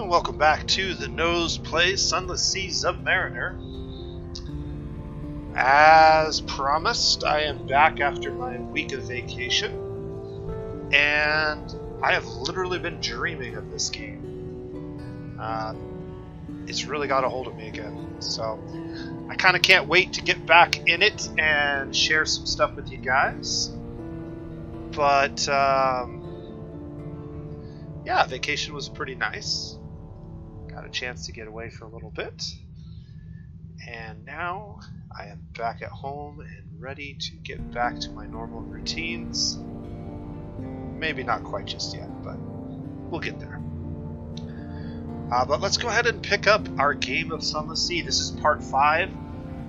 Welcome back to TheNosePlays, Sunless Sea, Zubmariner. As promised, I am back after my week of vacation, and I have literally been dreaming of this game. It's really got a hold of me again, so I kind of can't wait to get back in it and share some stuff with you guys. But yeah, vacation was pretty nice. Got a chance to get away for a little bit. And now I am back at home and ready to get back to my normal routines. Maybe not quite just yet, but we'll get there. But let's go ahead and pick up our game of Sunless Sea. This is part 5.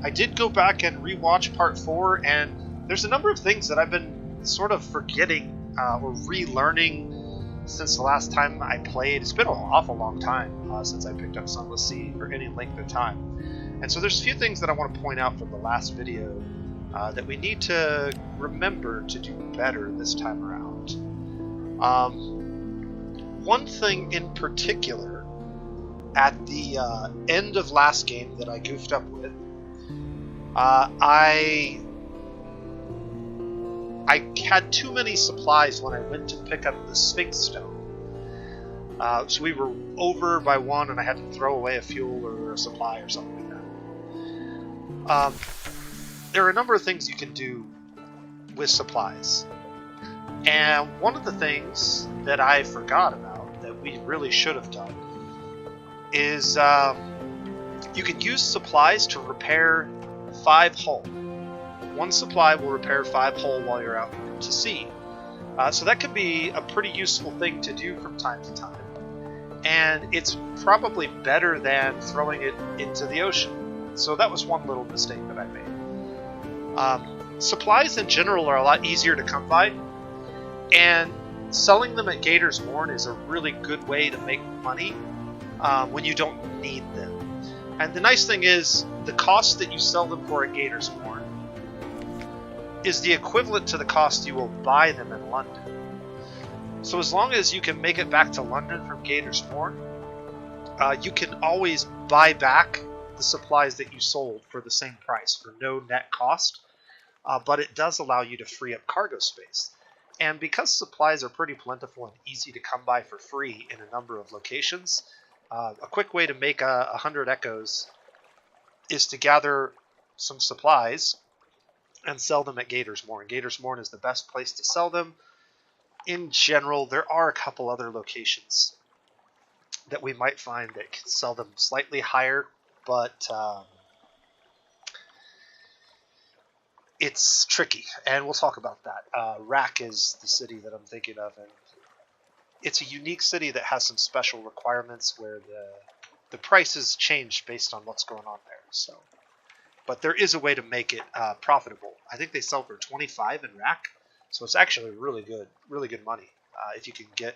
I did go back and rewatch part 4, and there's a number of things that I've been sort of forgetting or relearning since the last time I played. It's been an awful long time since I picked up Sunless Sea for any length of time. And so there's a few things that I want to point out from the last video that we need to remember to do better this time around. One thing in particular, at the end of last game that I goofed up with, I had too many supplies when I went to pick up the Sphinx Stone. So we were over by one, and I had to throw away a fuel or a supply or something like that. There are a number of things you can do with supplies. And one of the things that I forgot about that we really should have done is you can use supplies to repair 5 hull. One supply will repair 5 hull while you're out to sea. So that can be a pretty useful thing to do from time to time. And it's probably better than throwing it into the ocean. So that was one little mistake that I made. Supplies in general are a lot easier to come by. And selling them at Gator's Morn is a really good way to make money when you don't need them. And the nice thing is, the cost that you sell them for at Gator's Morn is the equivalent to the cost you will buy them in London. So as long as you can make it back to London from Gator's Morn, you can always buy back the supplies that you sold for the same price for no net cost, but it does allow you to free up cargo space. And because supplies are pretty plentiful and easy to come by for free in a number of locations, a quick way to make 100 echoes is to gather some supplies and sell them at Gator's Morn. Gator's Morn is the best place to sell them. In general, there are a couple other locations that we might find that can sell them slightly higher, but it's tricky, and we'll talk about that. Rack is the city that I'm thinking of, and it's a unique city that has some special requirements where the prices change based on what's going on there. So, but there is a way to make it profitable. I think they sell for 25 in Rack, so it's actually really good money if you can get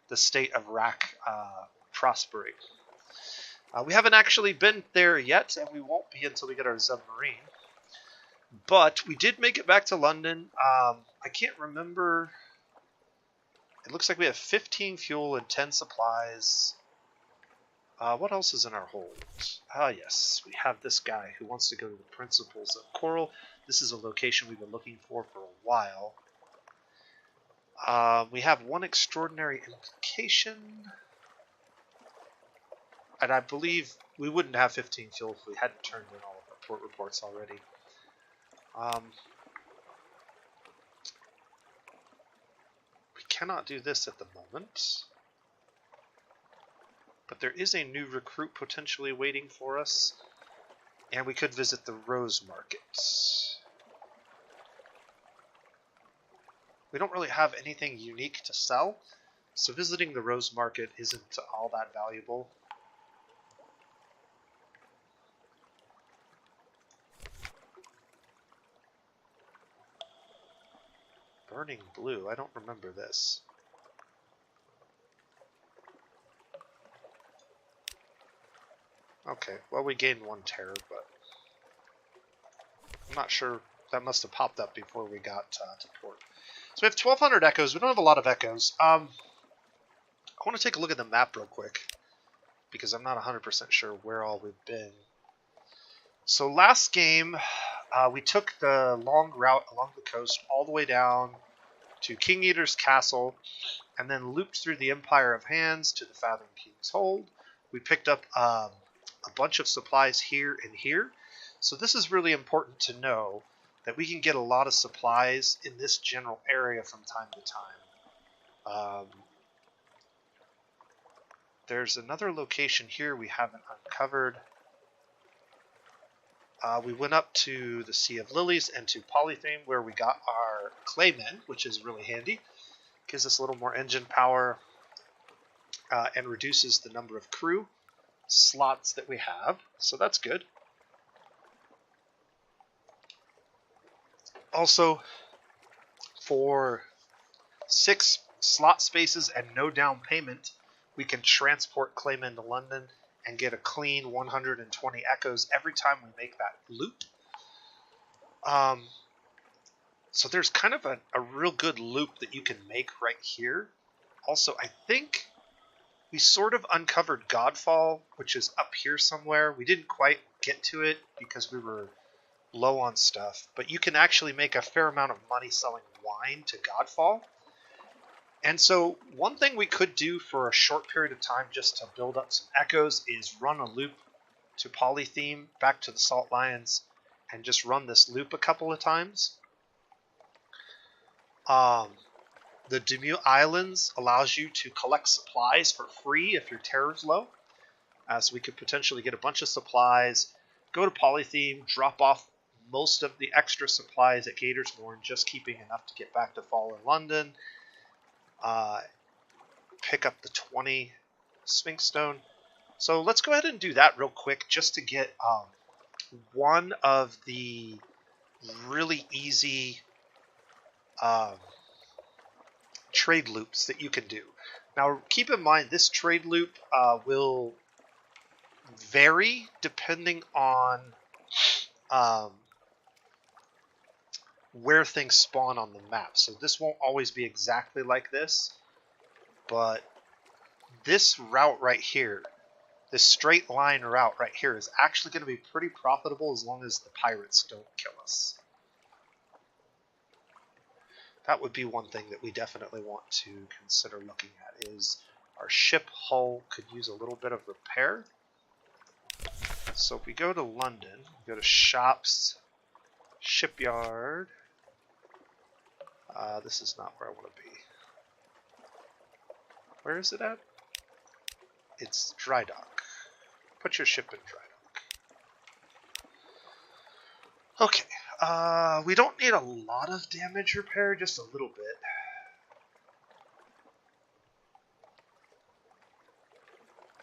the state of Rack prospering. We haven't actually been there yet, and we won't be until we get our Zubmarine. But we did make it back to London. I can't remember. It looks like we have 15 fuel and 10 supplies. What else is in our hold? Yes, we have this guy who wants to go to the Principles of Coral. This is a location we've been looking for a while. We have one extraordinary implication. And I believe we wouldn't have 15 fuel if we hadn't turned in all of our port reports already. We cannot do this at the moment. But there is a new recruit potentially waiting for us. And we could visit the Rose Market. We don't really have anything unique to sell, so visiting the Rose Market isn't all that valuable. Burning Blue, I don't remember this. Okay, well, we gained 1 terror, but I'm not sure. That must have popped up before we got to port. So we have 1,200 echoes. We don't have a lot of echoes. I want to take a look at the map real quick. because I'm not 100% sure where all we've been. So last game, we took the long route along the coast all the way down to King Eater's castle, and then looped through the Empire of Hands to the Fathom King's Hold. We picked up a bunch of supplies here and here. So this is really important to know, that we can get a lot of supplies in this general area from time to time. There's another location here we haven't uncovered. We went up to the Sea of Lilies and to Polytheme, where we got our Claymen, which is really handy. Gives us a little more engine power and reduces the number of crew slots that we have, so that's good. Also, for 6 slot spaces and no down payment, we can transport Claymen to London and get a clean 120 echoes every time we make that loop. So there's kind of a real good loop that you can make right here. Also, I think we sort of uncovered Godfall, which is up here somewhere. We didn't quite get to it because we were low on stuff, but you can actually make a fair amount of money selling wine to Godfall. And so one thing we could do for a short period of time just to build up some echoes is run a loop to Polytheme back to the Salt Lions and just run this loop a couple of times. The Demute Islands allows you to collect supplies for free if your terror's low. So we could potentially get a bunch of supplies, go to Polytheme, drop off most of the extra supplies at Gatorsborn, just keeping enough to get back to Fallen London. Pick up the 20 Sphinx Stone. So let's go ahead and do that real quick just to get one of the really easy trade loops that you can do. Now keep in mind this trade loop will vary depending on where things spawn on the map. So this won't always be exactly like this, but this route right here, this straight line route right here, is actually going to be pretty profitable as long as the pirates don't kill us. That would be one thing that we definitely want to consider looking at, is our ship hull could use a little bit of repair. So if we go to London, we go to shops, shipyard. This is not where I want to be. Where is it at? It's dry dock. Put your ship in dry dock. Okay. We don't need a lot of damage repair, just a little bit.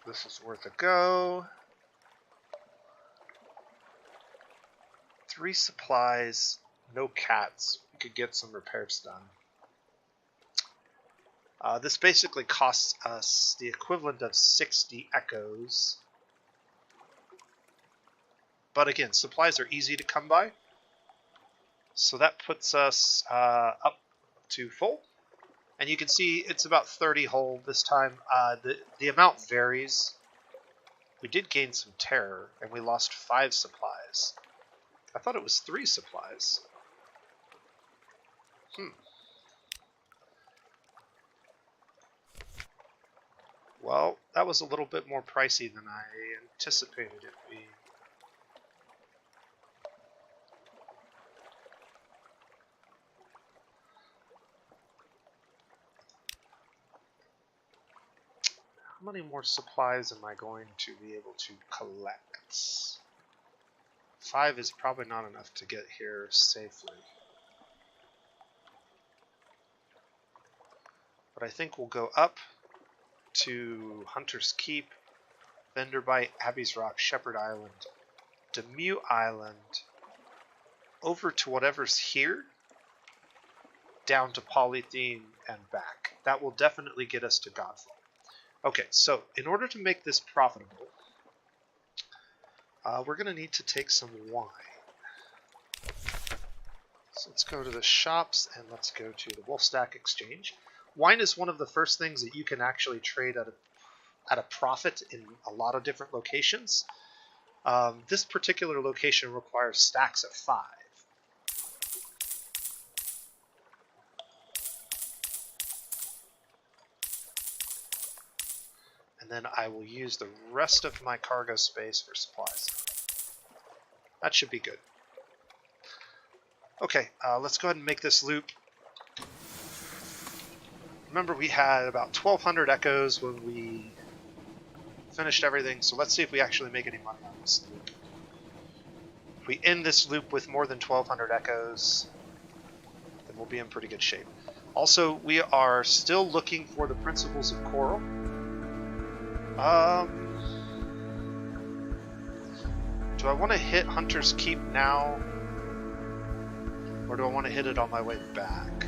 This is worth a go. 3 supplies, no cats. We could get some repairs done. This basically costs us the equivalent of 60 echoes. But again, supplies are easy to come by. So that puts us up to full. And you can see it's about 30 hull this time. The amount varies. We did gain some terror, and we lost 5 supplies. I thought it was 3 supplies. Well, that was a little bit more pricey than I anticipated it being. How many more supplies am I going to be able to collect? 5 is probably not enough to get here safely. But I think we'll go up to Hunter's Keep, Venderbight, Abbey's Rock, Shepherd Island, Demute Island, over to whatever's here, down to Polytheme and back. That will definitely get us to Godfall. Okay, so in order to make this profitable, we're going to need to take some wine. So let's go to the shops and let's go to the Wolfstack Exchange. Wine is one of the first things that you can actually trade at at a profit in a lot of different locations. This particular location requires stacks of 5. And then I will use the rest of my cargo space for supplies. That should be good. Okay, let's go ahead and make this loop. Remember, we had about 1,200 echoes when we finished everything, so let's see if we actually make any money on this loop. If we end this loop with more than 1,200 echoes, then we'll be in pretty good shape. Also, we are still looking for the principles of coral. Do I want to hit Hunter's Keep now? Or do I want to hit it on my way back?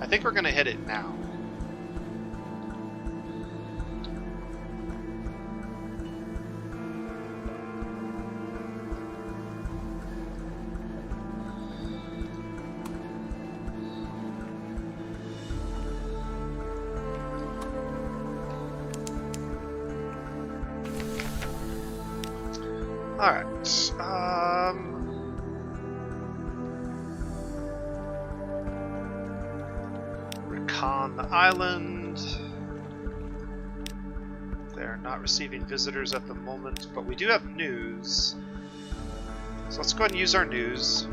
I think we're going to hit it now. Alright, recon the island. They're not receiving visitors at the moment, but we do have news. So let's go ahead and use our news.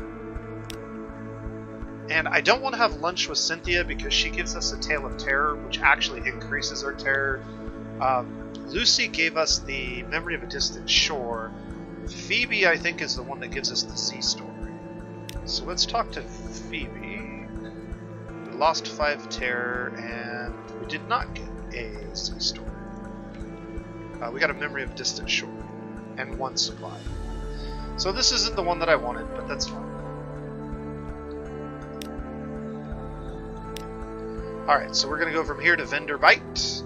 And I don't want to have lunch with Cynthia because she gives us a tale of terror, which actually increases our terror. Lucy gave us the memory of a distant shore. Phoebe, I think, is the one that gives us the sea story. So let's talk to Phoebe. We lost 5 terror, and we did not get a sea story. We got a memory of distant shore, and 1 supply. So this isn't the one that I wanted, but that's fine. Alright, so we're going to go from here to Vendor Bite.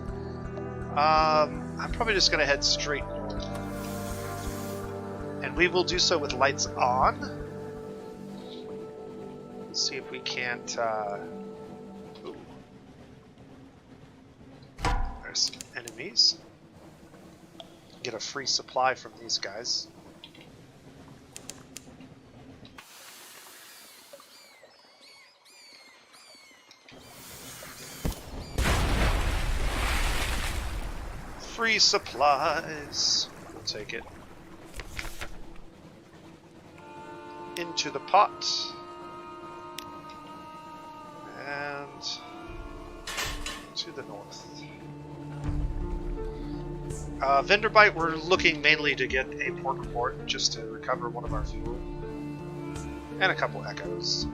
I'm probably just going to head straight north. And we will do so with lights on. Let's see if we can't... Ooh. There's enemies. Get a free supply from these guys. Free supplies. We'll take it. Into the pot. And to the north. Vendor Bite, we're looking mainly to get a port report just to recover one of our fuel. And a couple echoes.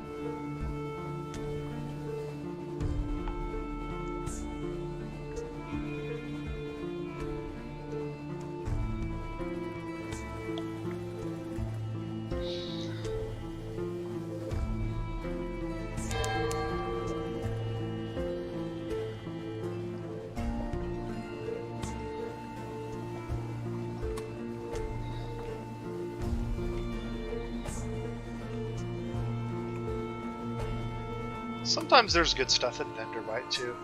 Sometimes there's good stuff in Vendor Bite too.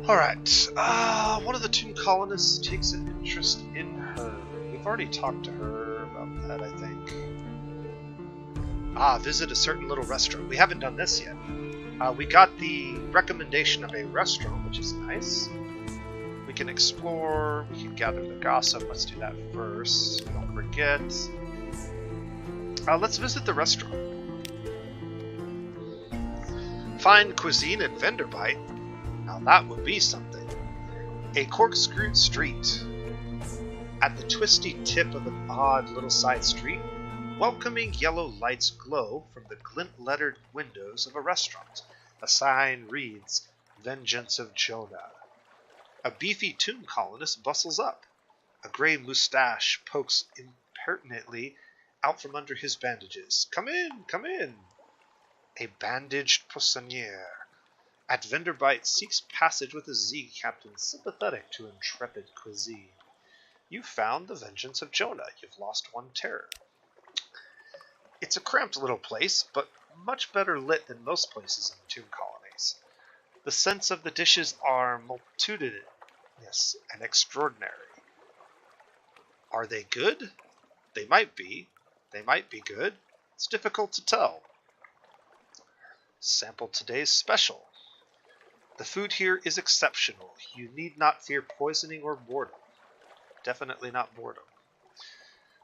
Alright, one of the tomb colonists takes an interest in her. We've already talked to her about that, I think. Visit a certain little restaurant. We haven't done this yet. We got the recommendation of a restaurant, which is nice. We can explore, we can gather the gossip. Let's do that first. Don't forget. Let's visit the restaurant. Find cuisine in Vendor Bite. Now that would be something. A corkscrewed street. At the twisty tip of an odd little side street, welcoming yellow lights glow from the glint-lettered windows of a restaurant. A sign reads, Vengeance of Jonah. A beefy tomb colonist bustles up. A gray mustache pokes impertinently out from under his bandages. Come in, come in. A bandaged poissonniere at Vendor Bite seeks passage with a Z captain sympathetic to intrepid cuisine. You found the vengeance of Jonah. You've lost 1 terror. It's a cramped little place, but much better lit than most places in the tomb colonies. The scents of the dishes are multitudinous and extraordinary. Are they good? They might be. They might be good. It's difficult to tell. Sample today's special. The food here is exceptional. You need not fear poisoning or boredom. Definitely not boredom.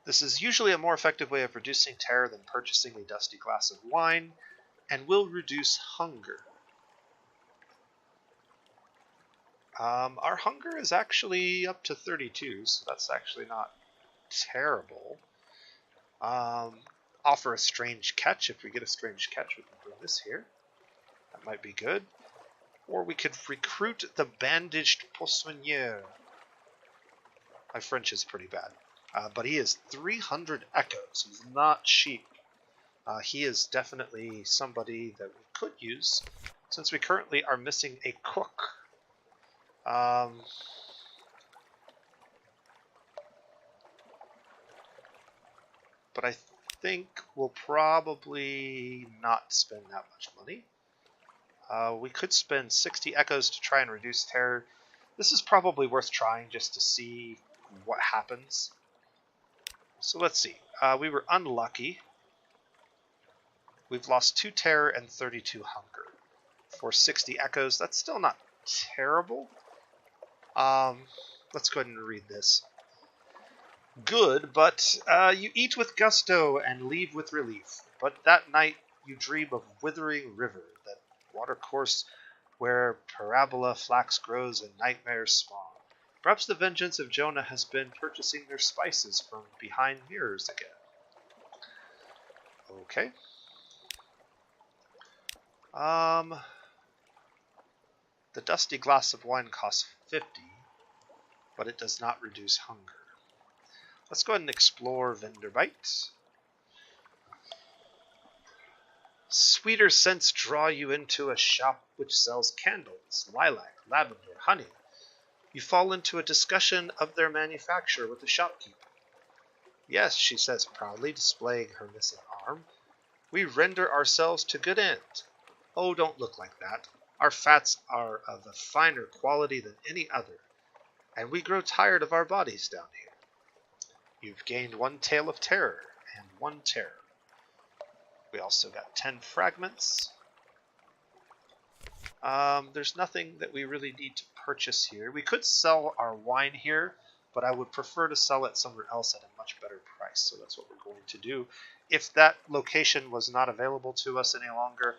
This is usually a more effective way of reducing terror than purchasing a dusty glass of wine, and will reduce hunger. Our hunger is actually up to 32, so that's actually not terrible. Offer a strange catch. If we get a strange catch, we can bring this here. That might be good. Or we could recruit the bandaged poissonnier. My French is pretty bad. But he is 300 echoes. He's not cheap. He is definitely somebody that we could use, since we currently are missing a cook. But I think we'll probably not spend that much money. We could spend 60 echoes to try and reduce terror. This is probably worth trying just to see what happens. So let's see. We were unlucky. We've lost 2 terror and 32 hunger. For 60 echoes, that's still not terrible. Let's go ahead and read this. Good, but you eat with gusto and leave with relief. But that night you dream of withering river, that watercourse where parabola flax grows and nightmares spawn. Perhaps the vengeance of Jonah has been purchasing their spices from behind mirrors again. Okay. The dusty glass of wine costs 50, but it does not reduce hunger. Let's go ahead and explore Vendor Bite. Sweeter scents draw you into a shop which sells candles, lilac, lavender, honey. You fall into a discussion of their manufacture with the shopkeeper. Yes, she says proudly, displaying her missing arm. We render ourselves to good end. Oh, don't look like that. Our fats are of a finer quality than any other, and we grow tired of our bodies down here. You've gained 1 tale of terror and 1 terror. We also got 10 fragments. There's nothing that we really need to purchase here. We could sell our wine here, but I would prefer to sell it somewhere else at a much better price, so that's what we're going to do. If that location was not available to us any longer,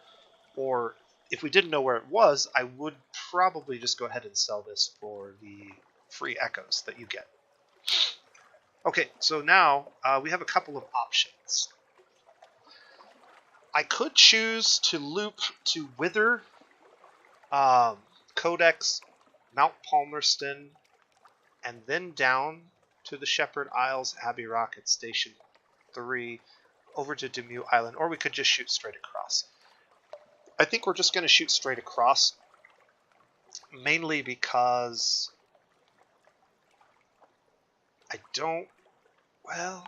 or if we didn't know where it was, I would probably just go ahead and sell this for the free echoes that you get. Okay, so now we have a couple of options. I could choose to loop to Wither, Codex, Mount Palmerston, and then down to the Shepherd Isles, Abbey Rock at Station 3, over to Demuth Island, or we could just shoot straight across. I think we're just going to shoot straight across, mainly because I don't, well,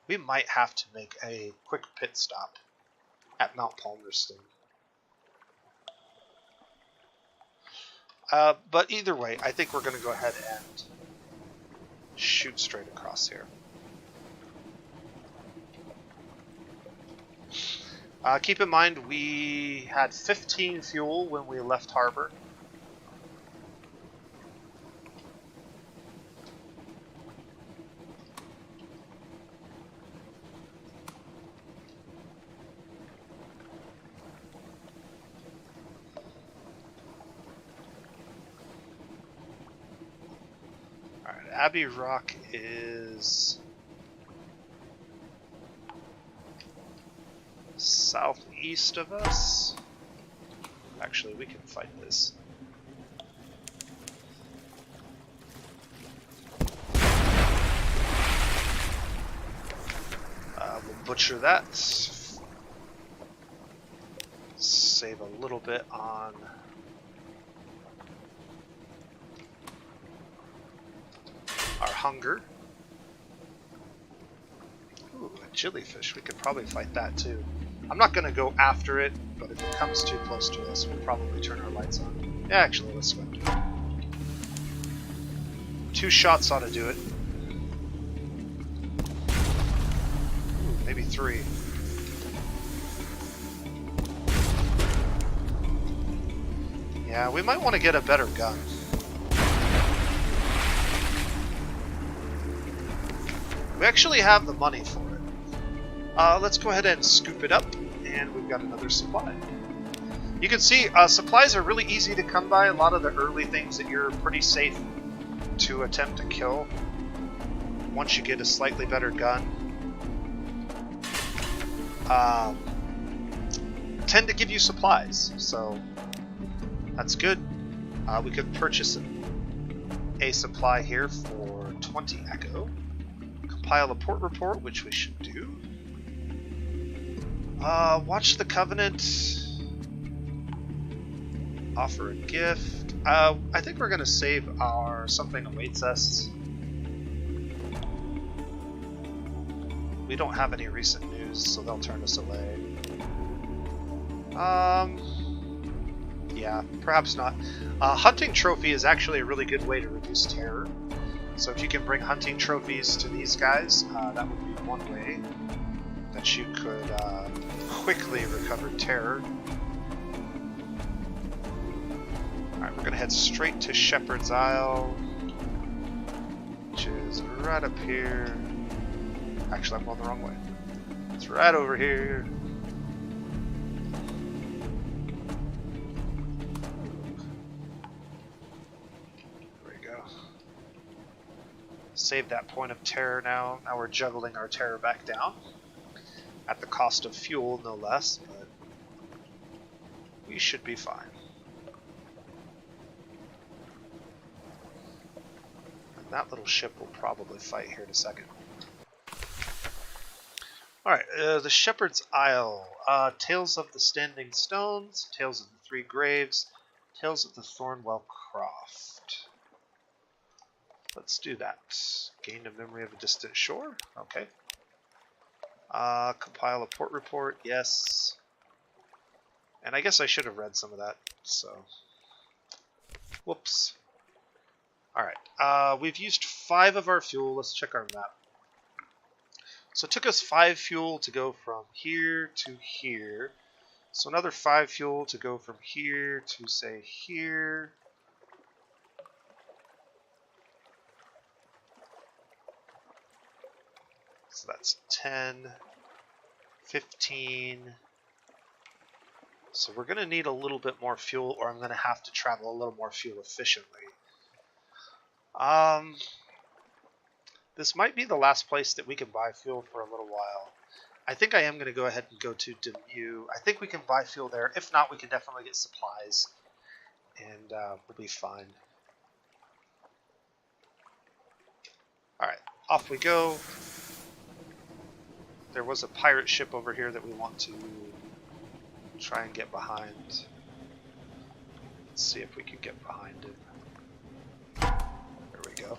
we might have to make a quick pit stop at Mount Palmerston. But either way, I think we're going to go ahead and shoot straight across here. Keep in mind, we had 15 fuel when we left harbor. Alright, Abbey Rock is southeast of us. Actually, we can fight this. We'll butcher that. Save a little bit on our hunger. Ooh, a jellyfish. We could probably fight that too. I'm not going to go after it, but if it comes too close to us, we'll probably turn our lights on. Yeah, actually, let's swim. 2 shots ought to do it. Ooh, maybe 3. Yeah, we might want to get a better gun. We actually have the money for it. Let's go ahead and scoop it up, and we've got another supply. You can see supplies are really easy to come by. A lot of the early things that you're pretty safe to attempt to kill once you get a slightly better gun tend to give you supplies, so that's good. We could purchase a supply here for 20 echo. Compile a port report, which we should do. Watch the Covenant. Offer a gift. I think we're going to save our Something Awaits Us. We don't have any recent news, so they'll turn us away. Yeah, perhaps not. Hunting trophy is actually a really good way to reduce terror. So if you can bring hunting trophies to these guys, that would be one way that you could quickly recover terror. Alright, we're going to head straight to Shepherd's Isle, which is right up here. Actually, I'm going the wrong way. It's right over here. Save that point of terror now. Now we're juggling our terror back down. At the cost of fuel, no less, but we should be fine. And that little ship will probably fight here in a second. Alright, the Shepherd's Isle. Tales of the Standing Stones, Tales of the Three Graves, Tales of the Thornwell Croft. Let's do that. Gain a memory of a distant shore. Okay. Compile a port report. Yes. And I guess I should have read some of that. So. Whoops. Alright. We've used 5 of our fuel. Let's check our map. So it took us 5 fuel to go from here to here. So another 5 fuel to go from here to, say, here. So that's 10, 15. So we're going to need a little bit more fuel, or I'm going to have to travel a little more fuel efficiently. This might be the last place that we can buy fuel for a little while. I think I am going to go ahead and go to Demuth. I think we can buy fuel there. If not, we can definitely get supplies, and we'll be fine. Alright, off we go. There was a pirate ship over here that we want to try and get behind. Let's see if we can get behind it. There we go.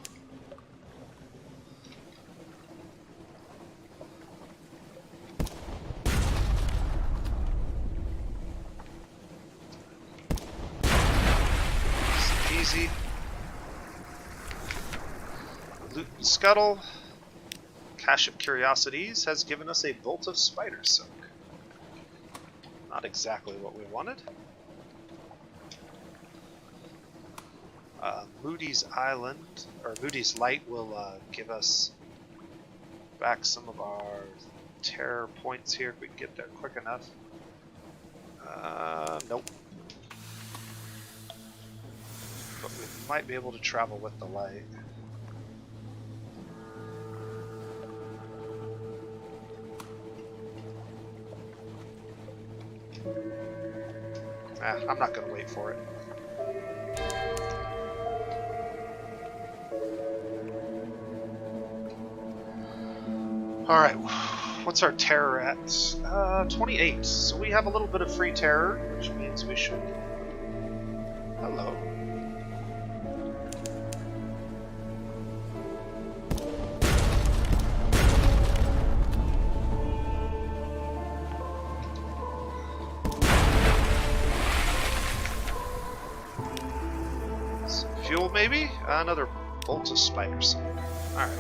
Easy. Loot and scuttle. Cache of Curiosities has given us a bolt of spider silk. Not exactly what we wanted. Moody's Island, or Moody's Light, will give us back some of our terror points here if we can get there quick enough. Nope. But we might be able to travel with the light. I'm not going to wait for it. Alright, what's our terror at? 28. So we have a little bit of free terror, which means we should... Hello. Fuel, maybe? Another bolt of spider silk. Alright.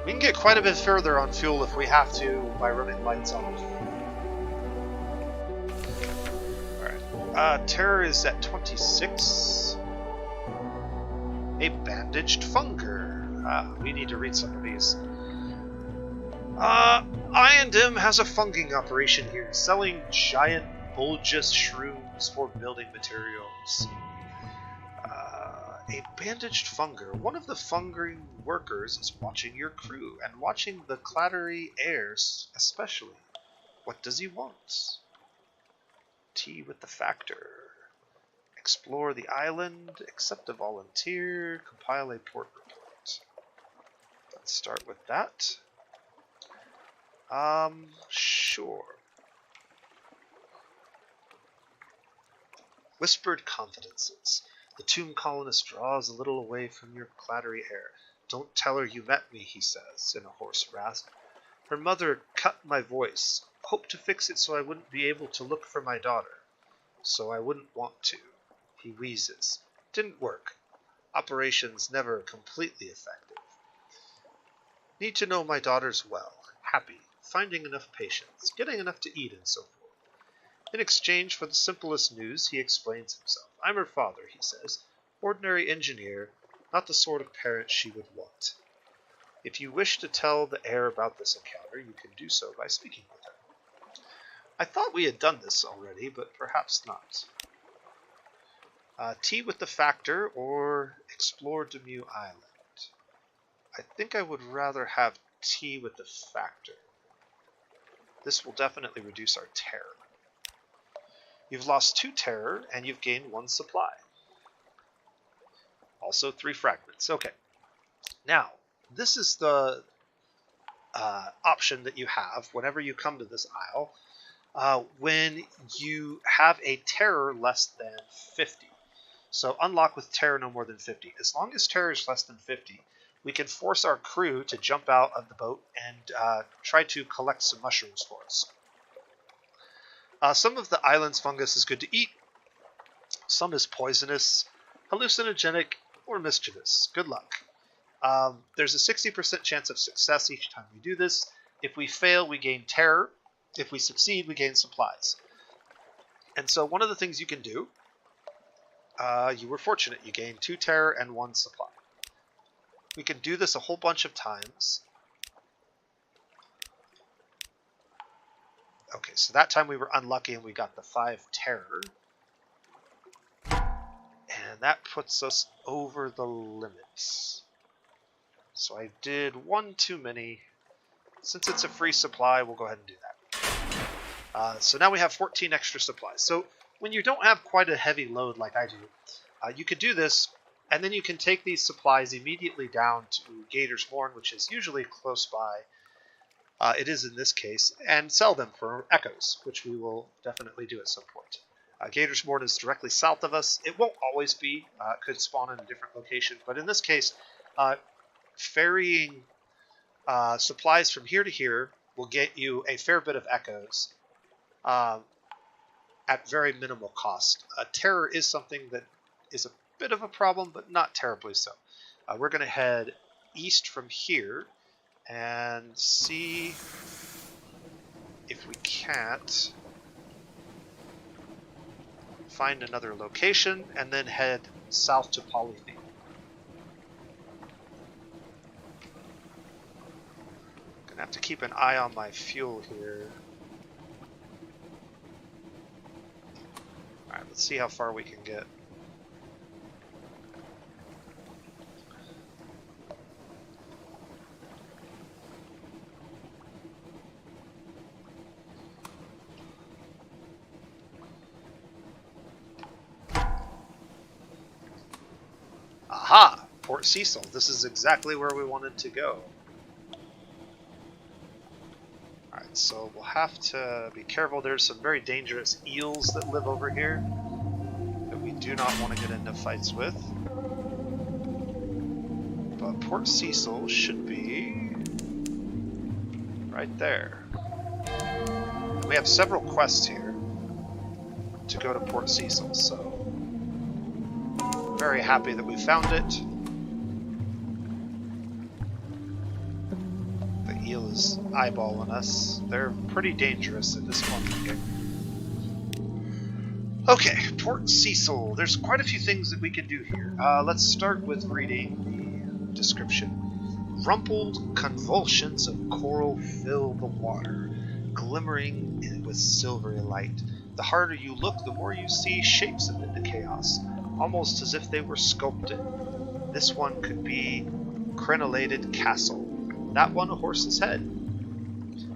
We can get quite a bit further on fuel if we have to by running lights off. Alright. Terror is at 26. A bandaged funger. We need to read some of these. I&M has a funging operation here, selling giant bulbous shrooms for building materials. A bandaged funger. One of the fungering workers is watching your crew, and watching the clattery heirs especially. What does he want? Tea with the factor. Explore the island, accept a volunteer, compile a port report. Let's start with that. Sure. Whispered confidences. The tomb colonist draws a little away from your clattery heir. Don't tell her you met me, he says, in a hoarse rasp. Her mother cut my voice. Hoped to fix it so I wouldn't be able to look for my daughter. So I wouldn't want to. He wheezes. Didn't work. Operations never completely effective. Need to know my daughters well. Happy. Finding enough patience. Getting enough to eat and so forth. In exchange for the simplest news, he explains himself. I'm her father, he says. Ordinary engineer, not the sort of parent she would want. If you wish to tell the heir about this encounter, you can do so by speaking with her. I thought we had done this already, but perhaps not. Tea with the factor or explore Demu Island. I think I would rather have tea with the factor. This will definitely reduce our terror. You've lost 2 terror, and you've gained 1 supply. Also 3 fragments. Okay. Now, this is the option that you have whenever you come to this isle, when you have a terror less than 50. So unlock with terror no more than 50. As long as terror is less than 50, we can force our crew to jump out of the boat and try to collect some mushrooms for us. Some of the island's fungus is good to eat. Some is poisonous, hallucinogenic, or mischievous. Good luck. There's a 60% chance of success each time we do this. If we fail, we gain terror. If we succeed, we gain supplies. And so one of the things you can do, you were fortunate. You gained 2 terror and 1 supply. We can do this a whole bunch of times. Okay, so that time we were unlucky and we got the 5 terror. And that puts us over the limits. So I did 1 too many. Since it's a free supply, we'll go ahead and do that. So now we have 14 extra supplies. So when you don't have quite a heavy load like I do, you could do this, and then you can take these supplies immediately down to Gator's Morn, which is usually close by. It is in this case, and sell them for echoes, which we will definitely do at some point. Gator's Morn is directly south of us. It won't always be. It could spawn in a different location, but in this case, ferrying supplies from here to here will get you a fair bit of echoes at very minimal cost. Terror is something that is a bit of a problem, but not terribly so. We're going to head east from here and see if we can't find another location, and then head south to Polythene. Gonna have to keep an eye on my fuel here. Alright, let's see how far we can get. Aha! Port Cecil. This is exactly where we wanted to go. Alright, so we'll have to be careful. There's some very dangerous eels that live over here that we do not want to get into fights with. But Port Cecil should be Right there. We have several quests here to go to Port Cecil, so very happy that we found it. The eel is eyeballing us. They're pretty dangerous at this point in the game. Okay, Port Cecil. There's quite a few things that we can do here. Let's start with reading the description. Rumpled convulsions of coral fill the water, glimmering with silvery light. The harder you look, the more you see shapes amid the chaos, almost as if they were sculpted. This one could be crenellated castle. That one a horse's head.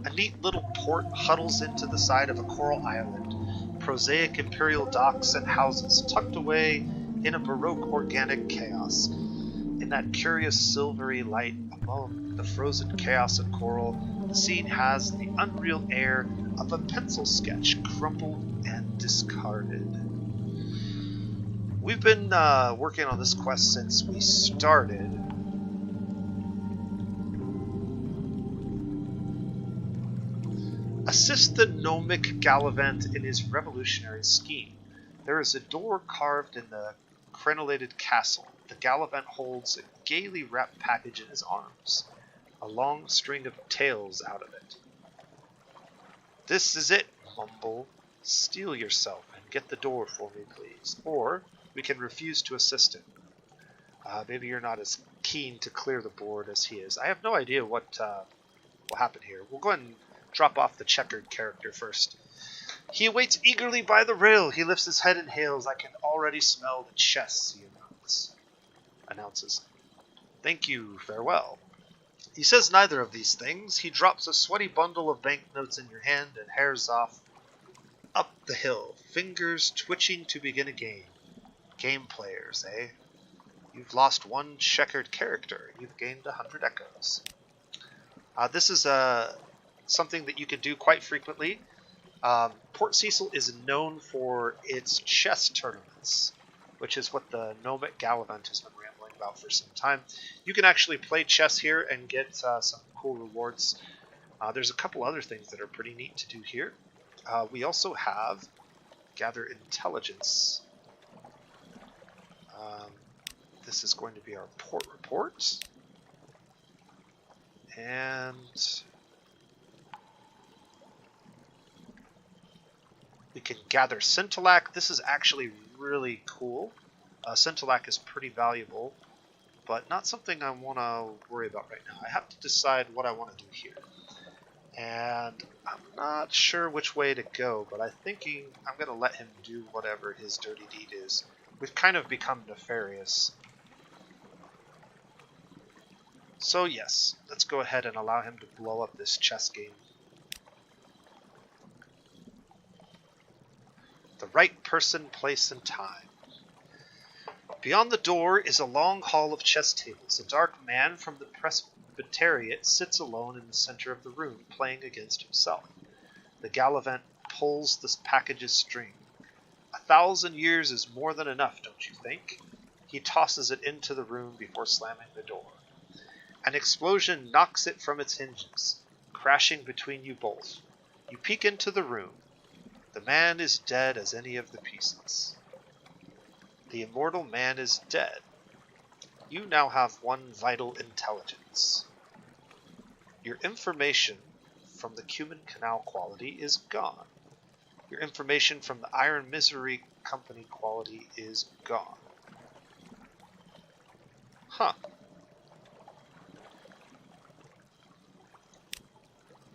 A neat little port huddles into the side of a coral island. Prosaic imperial docks and houses tucked away in a baroque organic chaos. In that curious silvery light among the frozen chaos of coral, the scene has the unreal air of a pencil sketch, crumpled and discarded. We've been working on this quest since we started. Assist the gnomic Gallivant in his revolutionary scheme. There is a door carved in the crenellated castle. The Gallivant holds a gaily wrapped package in his arms, a long string of tails out of it. This is it, Mumble. Steel yourself and get the door for me, please. Or we can refuse to assist him. Maybe you're not as keen to clear the board as he is. I have no idea what will happen here. We'll go ahead and drop off the checkered character first. He awaits eagerly by the rail. He lifts his head and hails. I can already smell the chests, he announces. Thank you, farewell. He says neither of these things. He drops a sweaty bundle of banknotes in your hand and hairs off up the hill, fingers twitching to begin a game. Game players, eh? You've lost one checkered character. You've gained 100 echoes. This is something that you can do quite frequently. Port Cecil is known for its chess tournaments, which is what the gnomic Gallivant has been rambling about for some time. You can actually play chess here and get some cool rewards. There's a couple other things that are pretty neat to do here. We also have gather intelligence. This is going to be our port report. And we can gather Scintillac. This is actually really cool. Scintillac is pretty valuable, but not something I want to worry about right now. I have to decide what I want to do here. And I'm not sure which way to go, but I'm thinking I'm going to let him do whatever his dirty deed is. We've kind of become nefarious. So yes, let's go ahead and allow him to blow up this chess game. The right person, place, and time. Beyond the door is a long hall of chess tables. A dark man from the Presbyteriate sits alone in the center of the room, playing against himself. The Gallivant pulls this package's string. 1,000 years is more than enough, don't you think? He tosses it into the room before slamming the door. An explosion knocks it from its hinges, crashing between you both. You peek into the room. The man is dead as any of the pieces. The immortal man is dead. You now have one vital intelligence. Your information from the Cumin Canal quality is gone. Your information from the Iron Misery Company quality is gone. Huh.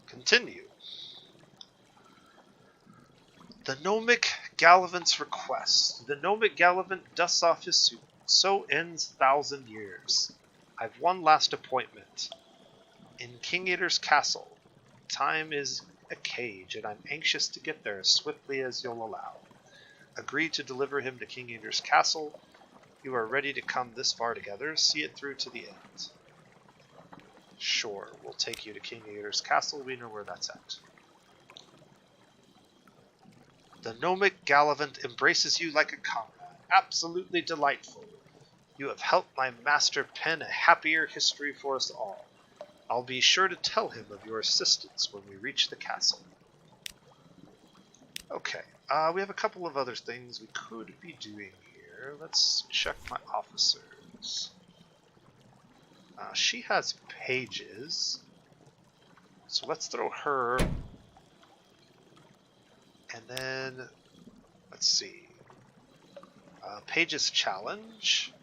Continue. The gnomic Gallivant's request. The gnomic Gallivant dusts off his suit. So ends 1,000 years. I've one last appointment. In King Eater's castle. Time is a cage, and I'm anxious to get there as swiftly as you'll allow. Agree to deliver him to King Eater's castle. You are ready to come this far together. See it through to the end. Sure, we'll take you to King Eater's castle. We know where that's at. The gnomic Gallivant embraces you like a comrade. Absolutely delightful. You have helped my master pen a happier history for us all. I'll be sure to tell him of your assistance when we reach the castle. Okay, we have a couple of other things we could be doing here. Let's check my officers. She has pages, so let's throw her. And then, let's see. Pages challenge.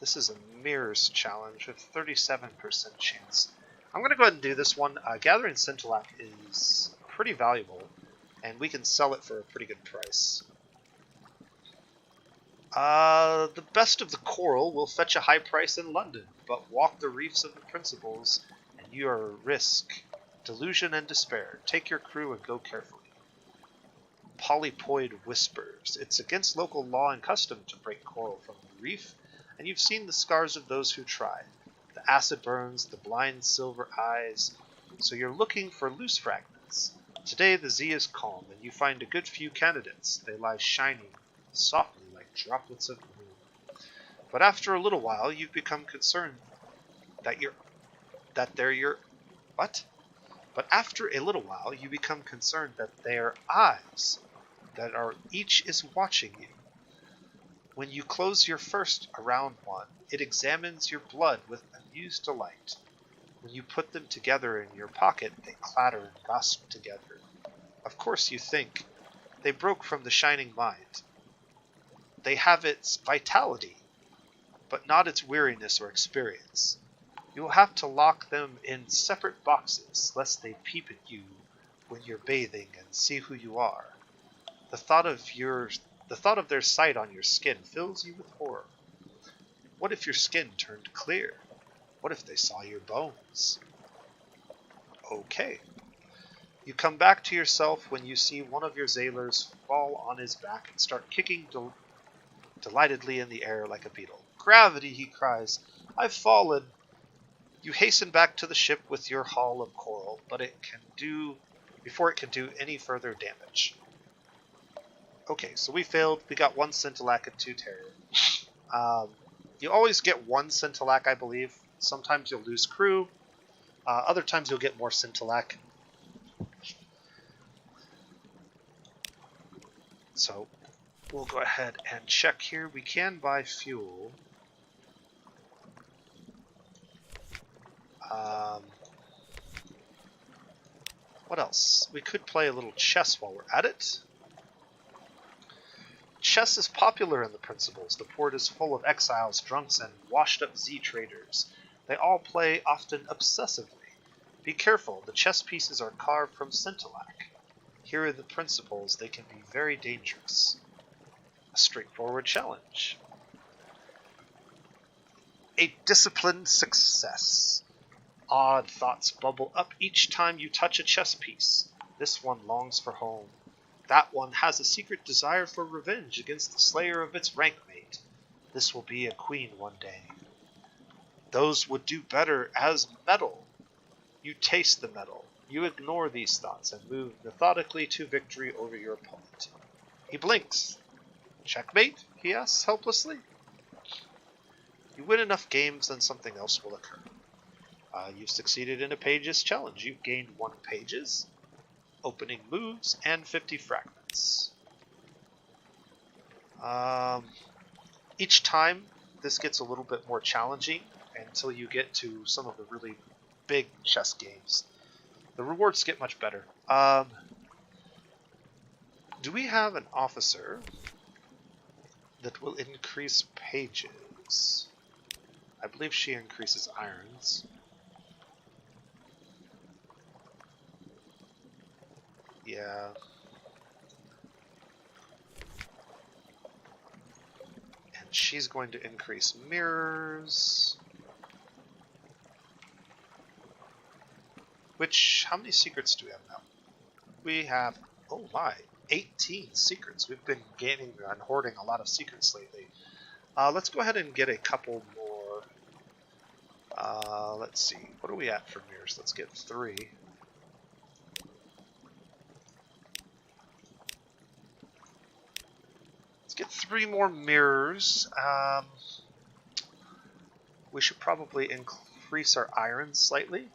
This is a mirrors challenge with 37% chance. I'm going to go ahead and do this one. Gathering Scintillac is pretty valuable, and we can sell it for a pretty good price. The best of the coral will fetch a high price in London, but walk the reefs of the principles, and you are at risk. Delusion and despair. Take your crew and go carefully. Polypoid whispers. It's against local law and custom to break coral from the reef, and you've seen the scars of those who try. The acid burns, the blind silver eyes. So you're looking for loose fragments. Today the sea is calm, and you find a good few candidates. They lie shining softly like droplets of moon. But after a little while, you've become concerned that they're your... What? But after a little while, you become concerned that their eyes, that are each is watching you. When you close your first around one, it examines your blood with amused delight. When you put them together in your pocket, they clatter and gossip together. Of course you think, they broke from the shining mind. They have its vitality, but not its weariness or experience. You will have to lock them in separate boxes, lest they peep at you when you're bathing and see who you are. The thought of their sight on your skin fills you with horror. What if your skin turned clear? What if they saw your bones? Okay. You come back to yourself when you see one of your sailors fall on his back and start kicking delightedly in the air like a beetle. Gravity, he cries. I've fallen. You hasten back to the ship with your haul of coral, but before it can do any further damage. Okay, so we failed. We got 1 Scintillac and 2 terror. You always get 1 Scintillac, I believe. Sometimes you'll lose crew. Other times you'll get more Scintillac. So we'll go ahead and check here. We can buy fuel. What else? We could play a little chess while we're at it. Chess is popular in the principles. The port is full of exiles, drunks, and washed-up Z-traders. They all play, often obsessively. Be careful, the chess pieces are carved from Scintillac. Here are the principles. They can be very dangerous. A straightforward challenge. A disciplined success. Odd thoughts bubble up each time you touch a chess piece. This one longs for home. That one has a secret desire for revenge against the slayer of its rank mate. This will be a queen one day. Those would do better as metal. You taste the metal. You ignore these thoughts and move methodically to victory over your opponent. He blinks. Checkmate? He asks helplessly. You win enough games, then something else will occur. You've succeeded in a pages challenge. You've gained 1 pages, opening moves, and 50 fragments. Each time, this gets a little bit more challenging until you get to some of the really big chess games. The rewards get much better. Do we have an officer that will increase pages? I believe she increases irons. Yeah. And she's going to increase mirrors. Which, how many secrets do we have now? We have, oh my, 18 secrets. We've been gaining and hoarding a lot of secrets lately. Let's go ahead and get a couple more. Let's see, what are we at for mirrors? Let's get 3. Get 3 more mirrors. We should probably increase our iron slightly.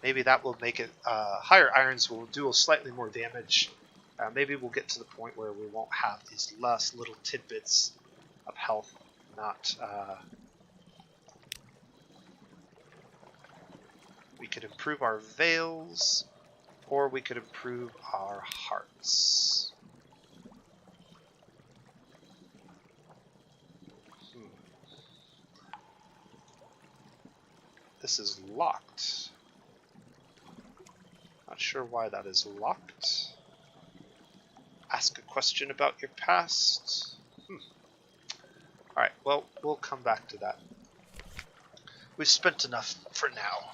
Maybe that will make it, higher irons will do slightly more damage. Maybe we'll get to the point where we won't have these last little tidbits of health. We could improve our veils, or we could improve our hearts. This is locked. Not sure why that is locked. Ask a question about your past. Alright, well, we'll come back to that. We've spent enough for now.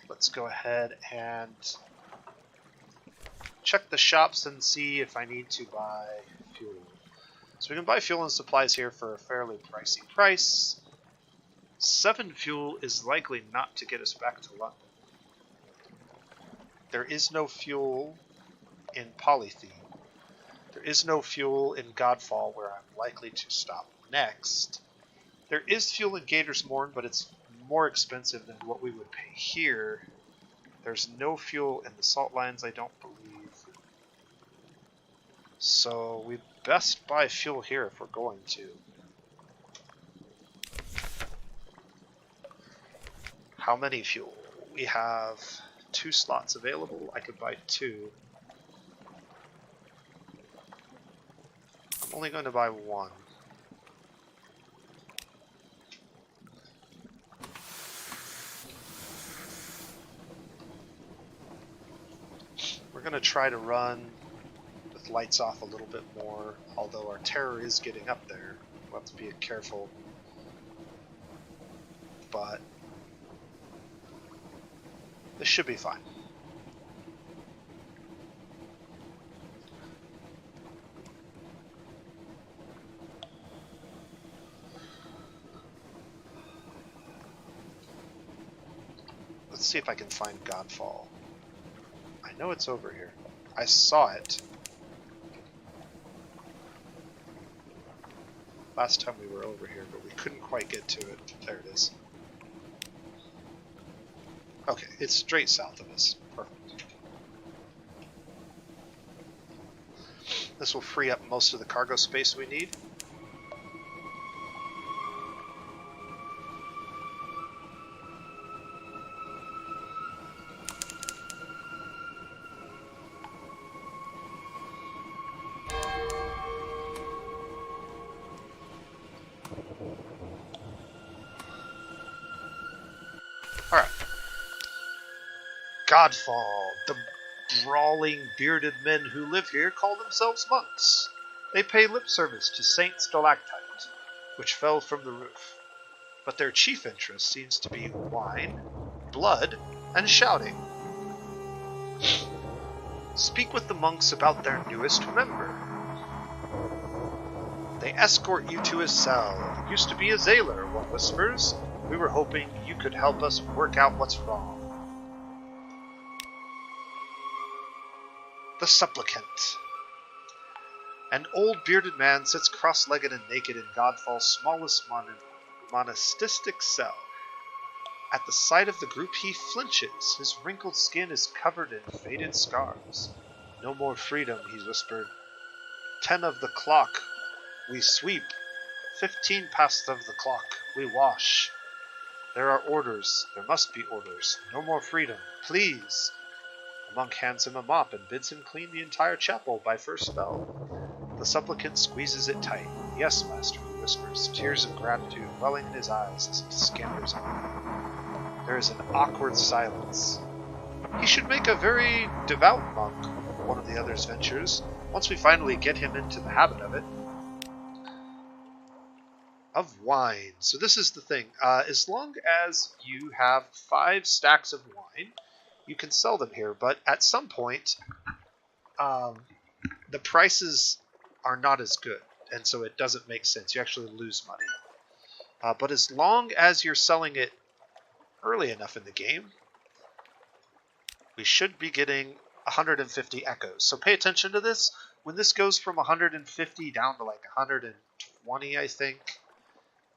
Let's go ahead and check the shops and see if I need to buy fuel. So we can buy fuel and supplies here for a fairly pricey price. 7 fuel is likely not to get us back to London. There is no fuel in Polythene. There is no fuel in Godfall, where I'm likely to stop next. There is fuel in Gator's Morn, but it's more expensive than what we would pay here. There's no fuel in the Salt Lands, I don't believe. So we best buy fuel here if we're going to. How many fuel? We have 2 slots available. I could buy 2. I'm only going to buy 1. We're going to try to run with lights off a little bit more, although our terror is getting up there. We'll have to be careful. But this should be fine. Let's see if I can find Godfall. I know it's over here. I saw it last time we were over here, but we couldn't quite get to it. There it is. Okay, it's straight south of us. Perfect. This will free up most of the cargo space we need. Alright. Godfall. The brawling, bearded men who live here call themselves monks. They pay lip service to Saint Stalactite, which fell from the roof. But their chief interest seems to be wine, blood, and shouting. Speak with the monks about their newest member. They escort you to his cell. Used to be a Zailer, one whispers. We were hoping you could help us work out what's wrong. The Supplicant. An old bearded man sits cross-legged and naked in Godfall's smallest monastistic cell. At the sight of the group he flinches. His wrinkled skin is covered in faded scars. No more freedom, he whispered. 10 of the clock, we sweep. 15 past of the clock, we wash. There are orders. There must be orders. No more freedom. Please. The monk hands him a mop and bids him clean the entire chapel by first spell. The supplicant squeezes it tight. Yes, master, he whispers, tears of gratitude welling in his eyes as he scampers on. There is an awkward silence. He should make a very devout monk, one of the others ventures, once we finally get him into the habit of it. Of wine. So this is the thing. As long as you have 5 stacks of wine, you can sell them here. But at some point, the prices are not as good. And so it doesn't make sense. You actually lose money. But as long as you're selling it early enough in the game, we should be getting 150 echoes. So pay attention to this. When this goes from 150 down to like 120, I think,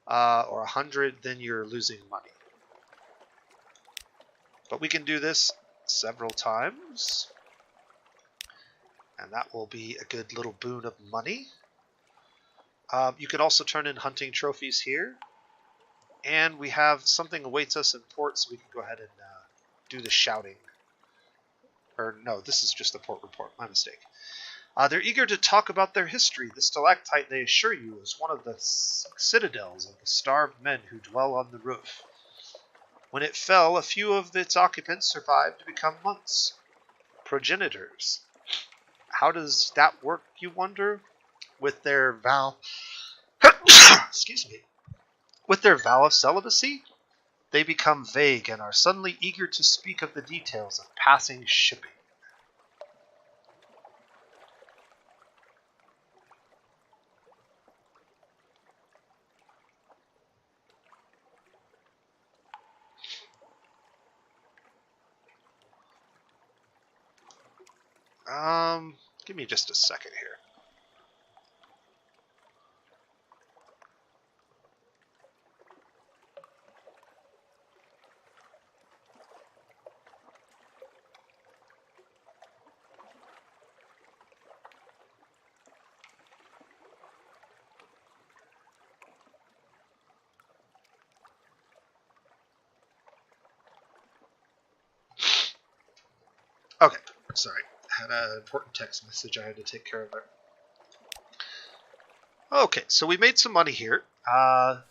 or 100, then you're losing money. But we can do this several times, and that will be a good little boon of money. You can also turn in hunting trophies here, and we have something awaits us in port, so we can go ahead and do the shouting. Or no, this is just the port report, my mistake. They're eager to talk about their history. The stalactite, they assure you, is one of the citadels of the starved men who dwell on the roof. When it fell, a few of its occupants survived to become monks, progenitors. How does that work, you wonder? With their vow... Excuse me. With their vow of celibacy, they become vague and are suddenly eager to speak of the details of passing shipping. Give me just a second here. Okay, sorry. I had an important text message I had to take care of there. Okay, so we made some money here. I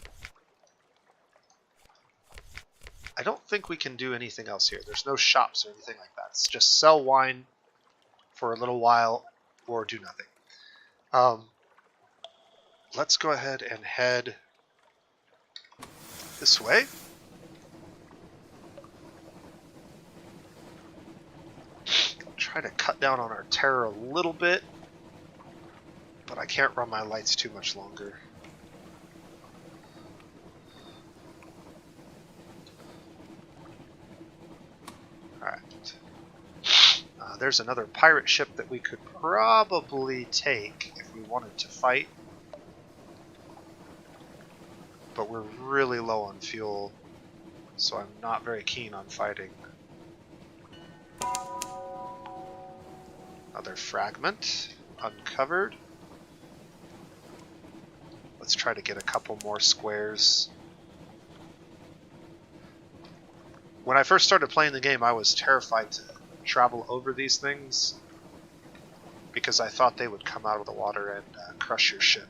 don't think we can do anything else here. There's no shops or anything like that. It's just sell wine for a little while or do nothing. Let's go ahead and head this way. Try to cut down on our terror a little bit, but I can't run my lights too much longer. Alright. There's another pirate ship that we could probably take if we wanted to fight, but we're really low on fuel, so I'm not very keen on fighting. Another fragment uncovered. Let's try to get a couple more squares. When I first started playing the game, I was terrified to travel over these things because I thought they would come out of the water and crush your ship.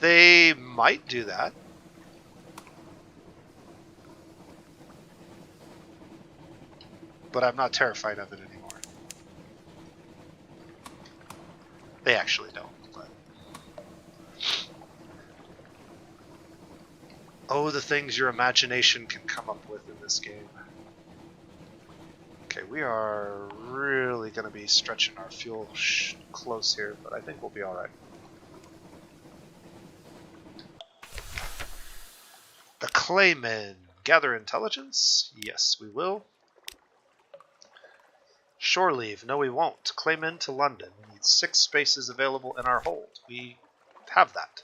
They might do that. But I'm not terrified of it anymore. They actually don't. But... oh, the things your imagination can come up with in this game. Okay, we are really going to be stretching our fuel close here, but I think we'll be alright. The Claymen. Gather intelligence? Yes, we will. Shore leave. No, we won't. Claymen to London. We need 6 spaces available in our hold. We have that.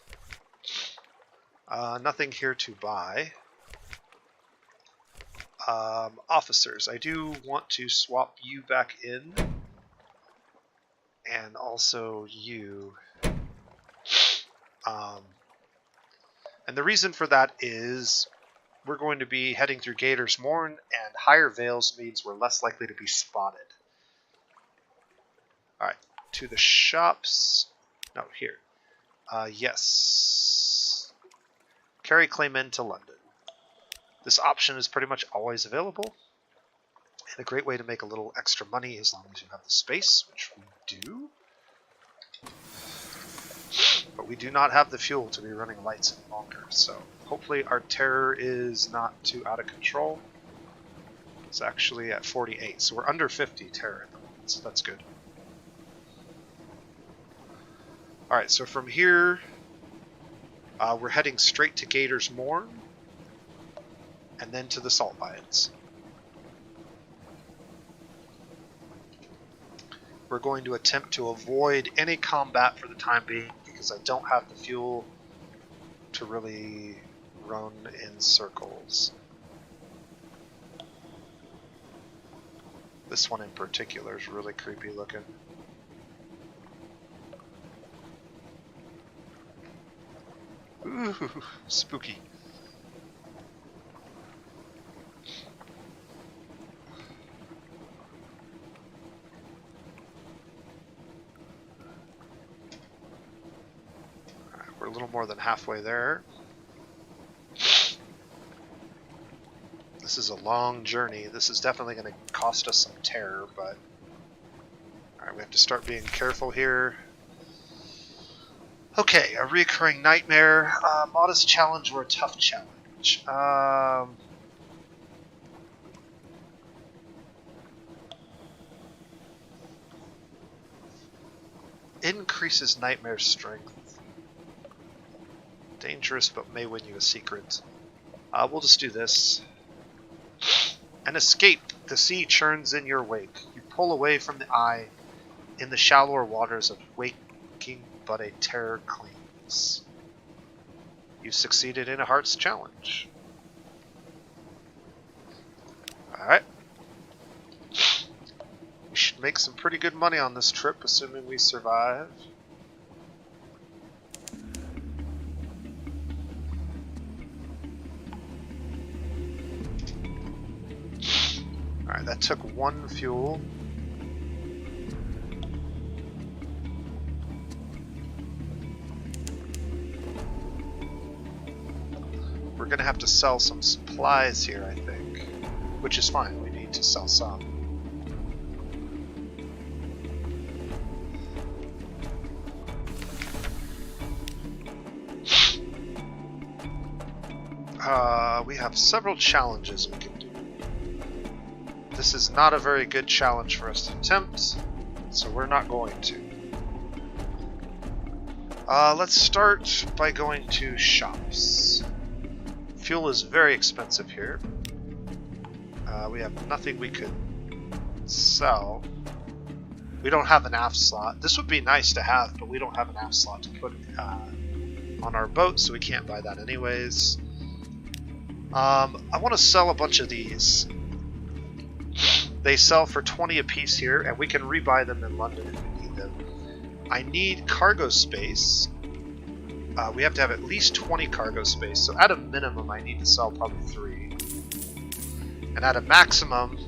Nothing here to buy. Officers. I do want to swap you back in. And also you. And the reason for that is we're going to be heading through Gator's Morn, and higher veils means we're less likely to be spotted. Alright, to the shops. No, here. Yes. Carry Claymen to London. This option is pretty much always available, and a great way to make a little extra money as long as you have the space, which we do. But we do not have the fuel to be running lights any longer, so hopefully our terror is not too out of control. It's actually at 48, so we're under 50 terror at the moment, so that's good. Alright, so from here, we're heading straight to Gator's Morn, and then to the salt mines. We're going to attempt to avoid any combat for the time being because I don't have the fuel to really run in circles. This one in particular is really creepy looking. Ooh, spooky. Alright, we're a little more than halfway there. This is a long journey. This is definitely going to cost us some terror, but alright, we have to start being careful here. Okay, a recurring nightmare, modest challenge or a tough challenge. Increases nightmare strength. Dangerous, but may win you a secret. We'll just do this. An escape. The sea churns in your wake. You pull away from the eye in the shallower waters of waking, but a terror clings. You've succeeded in a heart's challenge. Alright. We should make some pretty good money on this trip, assuming we survive. Alright, that took one fuel. We're going to have to sell some supplies here, I think. Which is fine, we need to sell some. We have several challenges we can do. This is not a very good challenge for us to attempt, so we're not going to. Let's start by going to shops. Fuel is very expensive here. We have nothing we could sell. We don't have an aft slot. This would be nice to have, but we don't have an aft slot to put on our boat, so we can't buy that anyways. I want to sell a bunch of these. They sell for 20 a piece here, and we can rebuy them in London if we need them. I need cargo space. We have to have at least 20 cargo space, so at a minimum I need to sell probably 3. And at a maximum,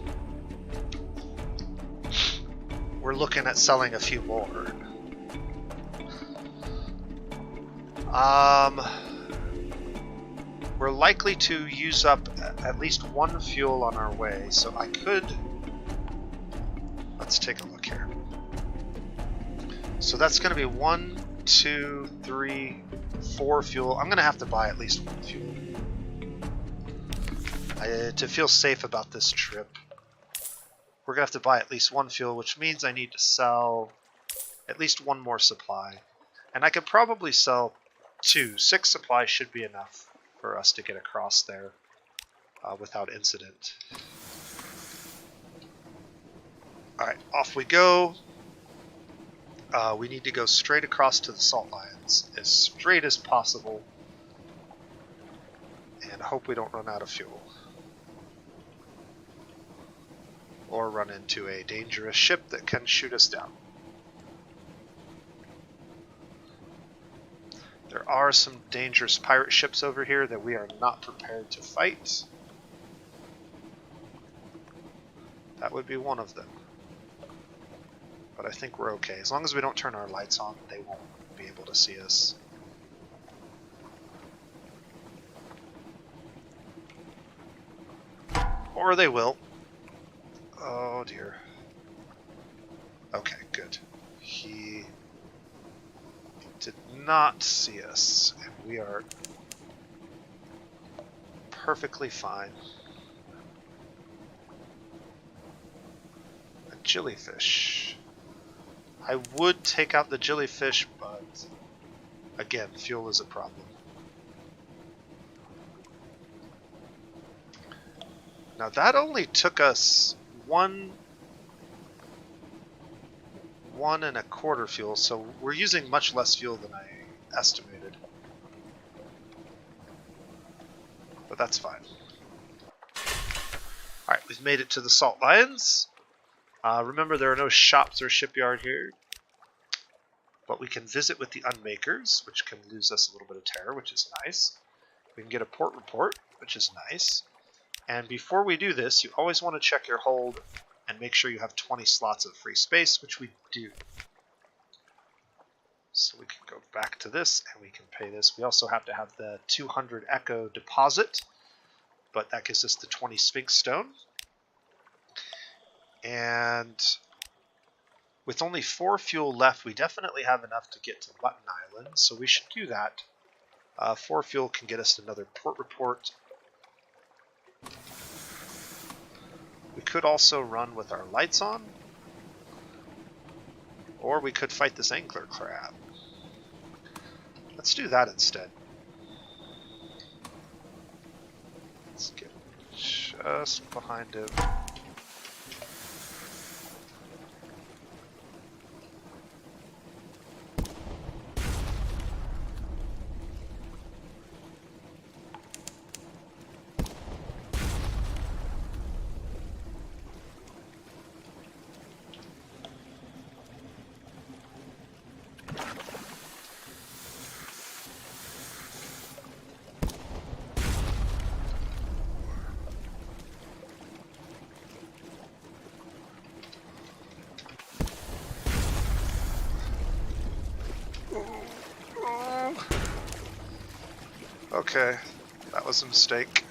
we're looking at selling a few more. We're likely to use up at least one fuel on our way, so I could... Let's take a look here. So that's going to be 1, 2, 3, 4 fuel. I'm going to have to buy at least 1 fuel. To feel safe about this trip, we're going to have to buy at least 1 fuel, which means I need to sell at least 1 more supply. And I could probably sell 2. 6 supplies should be enough for us to get across there without incident. Alright, off we go. We need to go straight across to the salt mines, as straight as possible, and hope we don't run out of fuel. Or run into a dangerous ship that can shoot us down. There are some dangerous pirate ships over here that we are not prepared to fight. That would be one of them. But I think we're okay. As long as we don't turn our lights on, they won't be able to see us. Or they will. Oh dear. Okay, good. He did not see us, and we are perfectly fine. A jellyfish. I would take out the jellyfish, but again, fuel is a problem. Now that only took us one and a quarter fuel, so we're using much less fuel than I estimated. But that's fine. Alright, we've made it to the Salt Lions. Remember, there are no shops or shipyard here. But we can visit with the Unmakers, which can lose us a little bit of terror, which is nice. We can get a port report, which is nice. And before we do this, you always want to check your hold and make sure you have 20 slots of free space, which we do. So we can go back to this and we can pay this. We also have to have the 200 Echo deposit, but that gives us the 20 Sphinx Stone. And with only 4 fuel left, we definitely have enough to get to Button Island, so we should do that. 4 fuel can get us another port report. We could also run with our lights on, or we could fight this angler crab. Let's do that instead. Let's get just behind him. Okay, that was a mistake.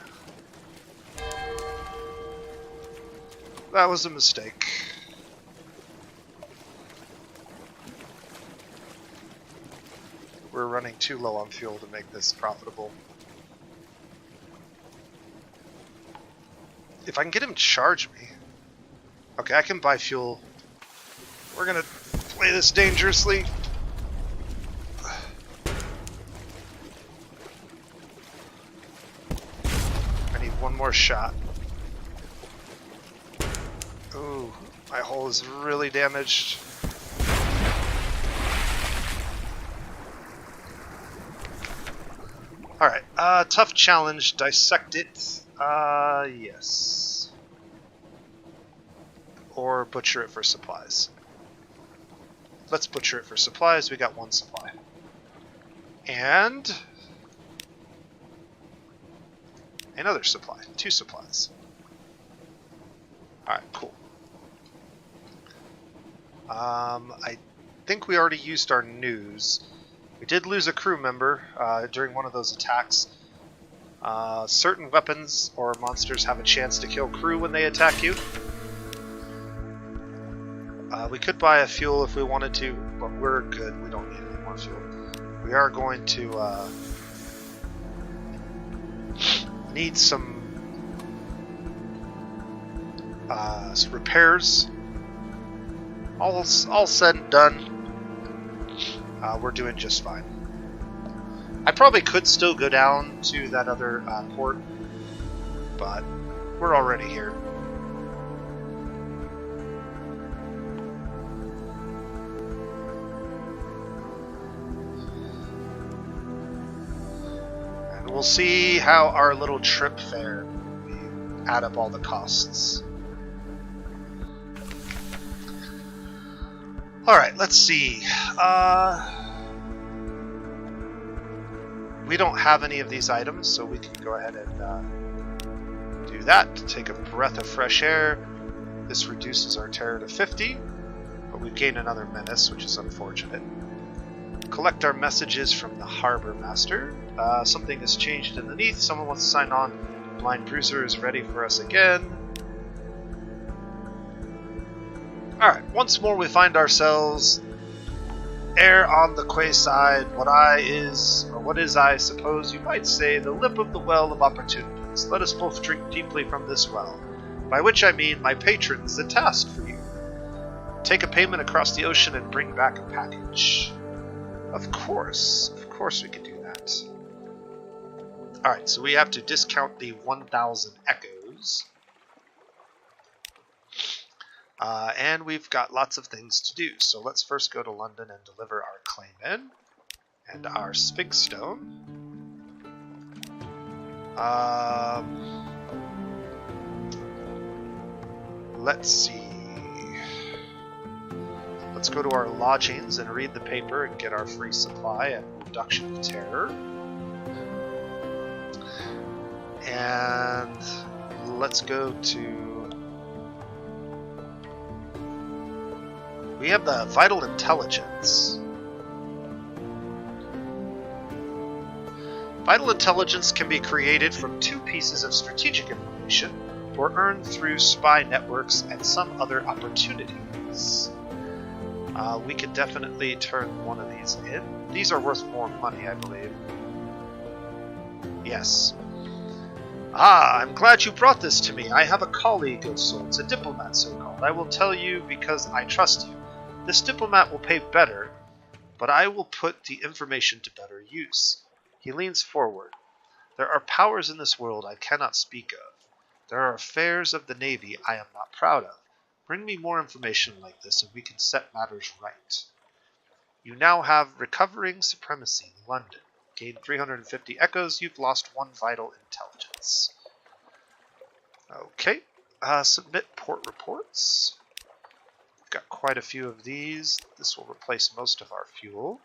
That was a mistake. We're running too low on fuel to make this profitable. If I can get him to charge me. Okay, I can buy fuel. We're gonna play this dangerously. One more shot. Ooh, my hull is really damaged. Alright, tough challenge. Dissect it. Yes. Or butcher it for supplies. Let's butcher it for supplies. We got 1 supply. And another supply. 2 supplies. Alright, cool. I think we already used our news. We did lose a crew member during one of those attacks. Certain weapons or monsters have a chance to kill crew when they attack you. We could buy a fuel if we wanted to, but we're good. We don't need any more fuel. We are going to need some repairs. All said and done, we're doing just fine. I probably could still go down to that other port, but we're already here. And we'll see how our little trip fared when we add up all the costs. Alright, let's see. We don't have any of these items, so we can go ahead and do that. Take a breath of fresh air. This reduces our terror to 50, but we've gained another menace, which is unfortunate. Collect our messages from the Harbor Master. Something has changed underneath. Someone wants to sign on. Blind Bruiser is ready for us again. Alright, once more we find ourselves air on the quayside, what is, I suppose you might say, the lip of the well of opportunities. Let us both drink deeply from this well, by which I mean my patrons, the task for you. Take a payment across the ocean and bring back a package. Of course we can do that. Alright, so we have to discount the 1,000 echoes. And we've got lots of things to do. So let's first go to London and deliver our claim in. And our Sphinx Stone. Let's see. Let's go to our lodgings and read the paper and get our free supply and reduction of terror. And let's go to... We have the Vital Intelligence. Vital Intelligence can be created from 2 pieces of strategic information or earned through spy networks and some other opportunities. We could definitely turn one of these in. These are worth more money, I believe. Yes. Ah, I'm glad you brought this to me. I have a colleague of sorts, a diplomat so-called. I will tell you because I trust you. This diplomat will pay better, but I will put the information to better use. He leans forward. There are powers in this world I cannot speak of. There are affairs of the Navy I am not proud of. Bring me more information like this and we can set matters right. You now have Recovering Supremacy, London. Gain 350 echoes. You've lost 1 vital intelligence. Okay. Submit port reports. We've got quite a few of these. This will replace most of our fuel.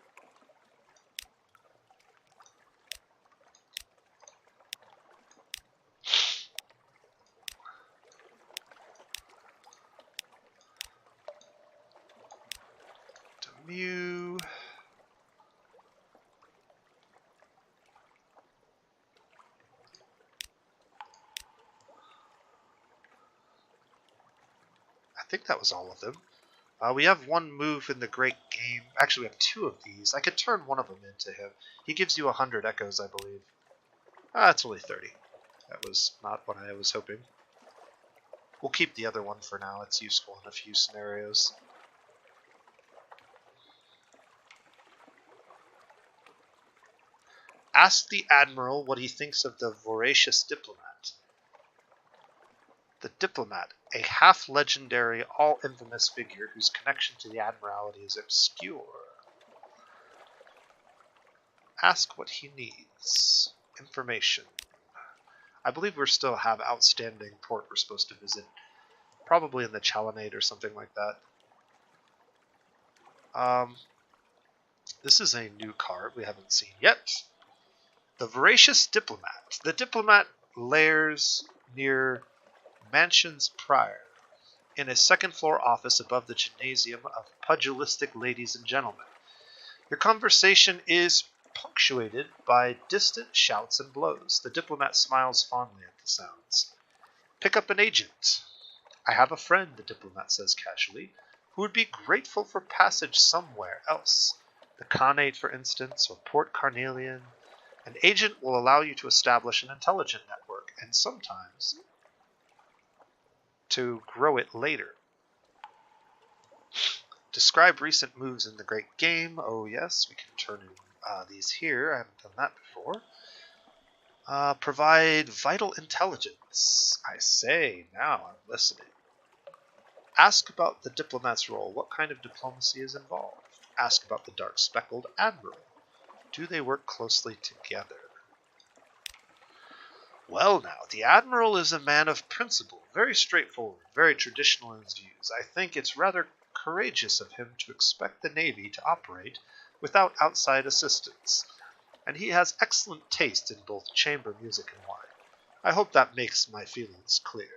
Mu. I think that was all of them. We have 1 move in the Great Game. Actually, we have 2 of these. I could turn one of them into him. He gives you 100 echoes, I believe. It's only 30. That was not what I was hoping. We'll keep the other one for now. It's useful in a few scenarios. Ask the Admiral what he thinks of the voracious diplomat. The diplomat, a half-legendary, all-infamous figure whose connection to the Admiralty is obscure. Ask what he needs. Information. I believe we still have outstanding port we're supposed to visit. Probably in the Chalanate or something like that. This is a new card we haven't seen yet. The Voracious Diplomat. The diplomat lairs near Mansions Prior, in a second-floor office above the gymnasium of pugilistic ladies and gentlemen. Your conversation is punctuated by distant shouts and blows. The diplomat smiles fondly at the sounds. Pick up an agent. I have a friend, the diplomat says casually, who would be grateful for passage somewhere else. The Khanate, for instance, or Port Carnelian. An agent will allow you to establish an intelligent network, and sometimes to grow it later. Describe recent moves in the Great Game. Oh yes, we can turn in these here. I haven't done that before. Provide vital intelligence. I say, now I'm listening. Ask about the diplomat's role. What kind of diplomacy is involved? Ask about the dark speckled admiral. Do they work closely together? Well now, the Admiral is a man of principle, very straightforward, very traditional in his views. I think it's rather courageous of him to expect the Navy to operate without outside assistance, and he has excellent taste in both chamber music and wine. I hope that makes my feelings clear.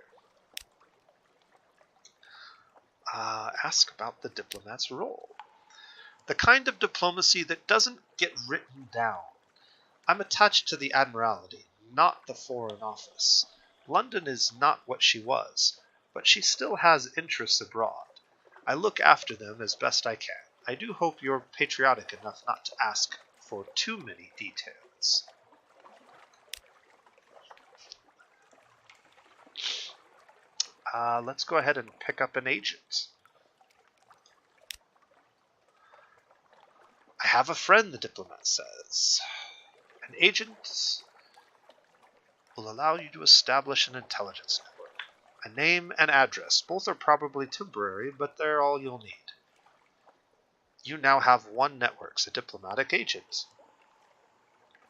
Ask about the diplomat's role. The kind of diplomacy that doesn't get written down. I'm attached to the Admiralty, not the Foreign Office. London is not what she was, but she still has interests abroad. I look after them as best I can. I do hope you're patriotic enough not to ask for too many details. Let's go ahead and pick up an agent. I have a friend, the diplomat says. An agent will allow you to establish an intelligence network. A name and address. Both are probably temporary, but they're all you'll need. You now have 1 network's a diplomatic agent.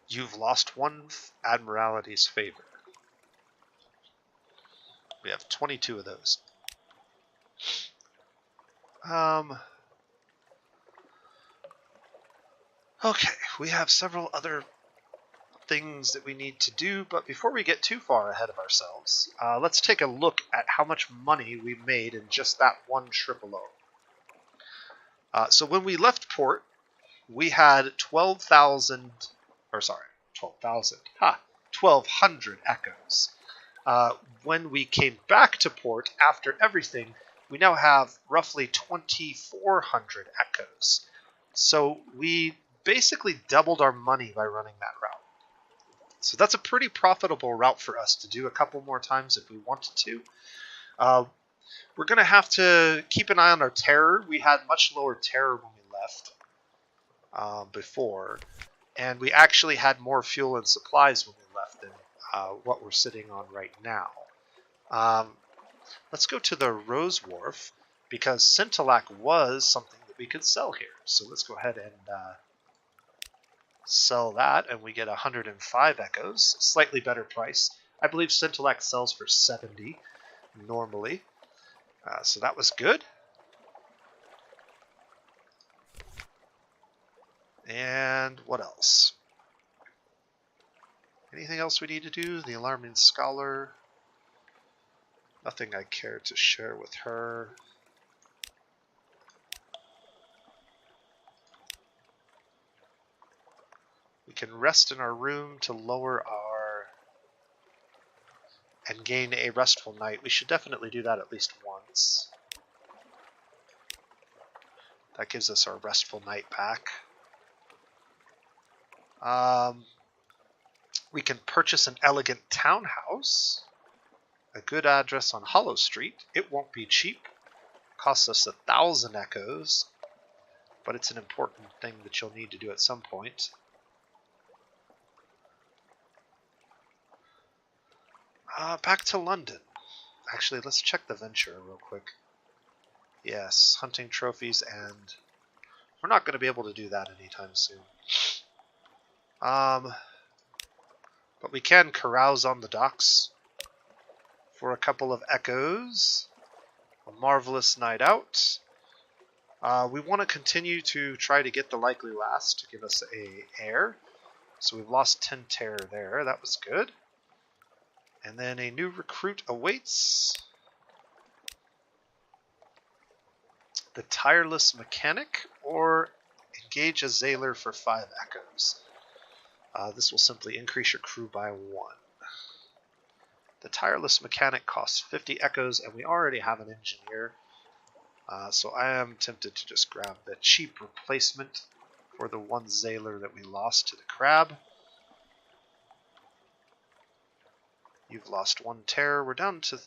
You've lost 1 Admiralty's favor. We have 22 of those. Okay, we have several other things that we need to do, but before we get too far ahead of ourselves, let's take a look at how much money we made in just that one trip alone. So when we left port, we had 1,200 echoes. When we came back to port after everything, we now have roughly 2,400 echoes. So we basically doubled our money by running that route. So that's a pretty profitable route for us to do a couple more times if we wanted to. We're going to have to keep an eye on our terror. We had much lower terror when we left before, and we actually had more fuel and supplies when we left than what we're sitting on right now. Let's go to the Rose Wharf, because Scintillac was something that we could sell here. So let's go ahead and sell that, and we get 105 echoes, slightly better price. I believe Scintillac sells for 70 normally, so that was good. And what else? Anything else we need to do? The Alarming Scholar. Nothing I care to share with her. We can rest in our room to lower our... and gain a restful night. We should definitely do that at least once. That gives us our restful night back. We can purchase an elegant townhouse. A good address on Hollow Street. It won't be cheap. Costs us 1,000 echoes. But it's an important thing that you'll need to do at some point. Back to London. Actually, let's check the venture real quick. Yes, hunting trophies, and we're not going to be able to do that anytime soon. But we can carouse on the docks for a couple of echoes. A marvelous night out. We want to continue to try to get the Likely Lass to give us a heir. So we've lost 10 terror there. That was good. And then a new recruit awaits. The Tireless Mechanic, or engage a Zailer for 5 echoes. This will simply increase your crew by 1. The Tireless Mechanic costs 50 echoes, and we already have an engineer. So I am tempted to just grab the cheap replacement for the 1 Zailer that we lost to the crab. You've lost 1 terror. We're down to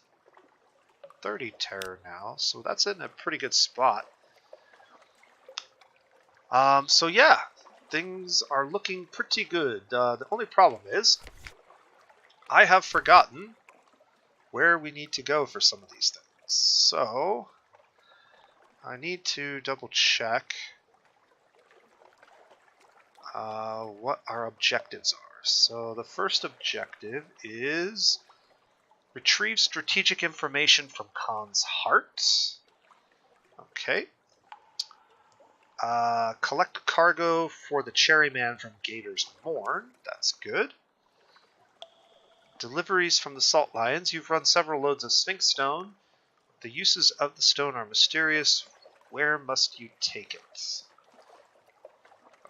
30 terror now, so that's in a pretty good spot. So yeah, things are looking pretty good. The only problem is I have forgotten where we need to go for some of these things. So I need to double check what our objectives are. So the first objective is retrieve strategic information from Khan's heart. Okay. Collect cargo for the Cherryman from Gator's Morn. That's good. Deliveries from the Salt Lions. You've run several loads of Sphinx Stone. The uses of the stone are mysterious. Where must you take it?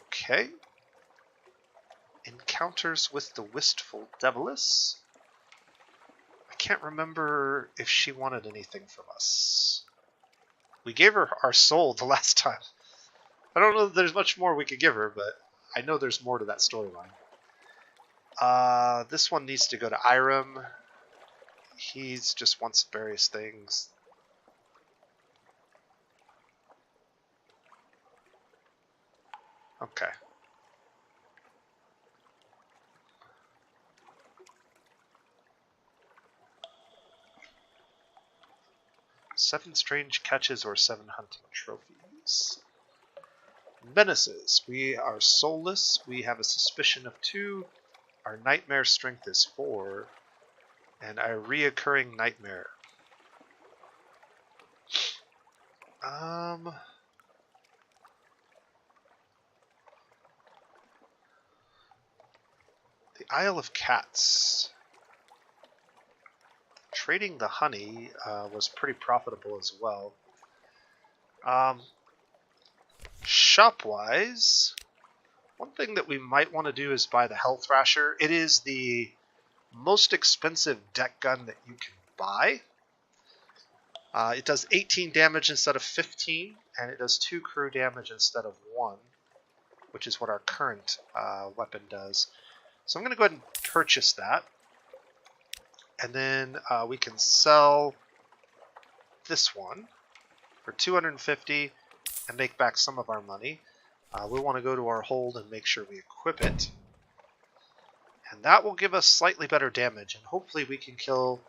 Okay. Encounters with the Wistful Deviless. I can't remember if she wanted anything from us. We gave her our soul the last time. I don't know that there's much more we could give her, but I know there's more to that storyline. This one needs to go to Irem. He just wants various things. Okay. 7 strange catches or 7 hunting trophies. Menaces. We are soulless. We have a suspicion of 2. Our nightmare strength is 4. And our reoccurring nightmare. The Isle of Cats. Trading the honey was pretty profitable as well. Shop-wise, one thing that we might want to do is buy the Hell Thrasher. It is the most expensive deck gun that you can buy. It does 18 damage instead of 15, and it does 2 crew damage instead of 1, which is what our current weapon does. So I'm going to go ahead and purchase that. And then we can sell this one for 250 and make back some of our money. We want to go to our hold and make sure we equip it. And that will give us slightly better damage, and hopefully we can kill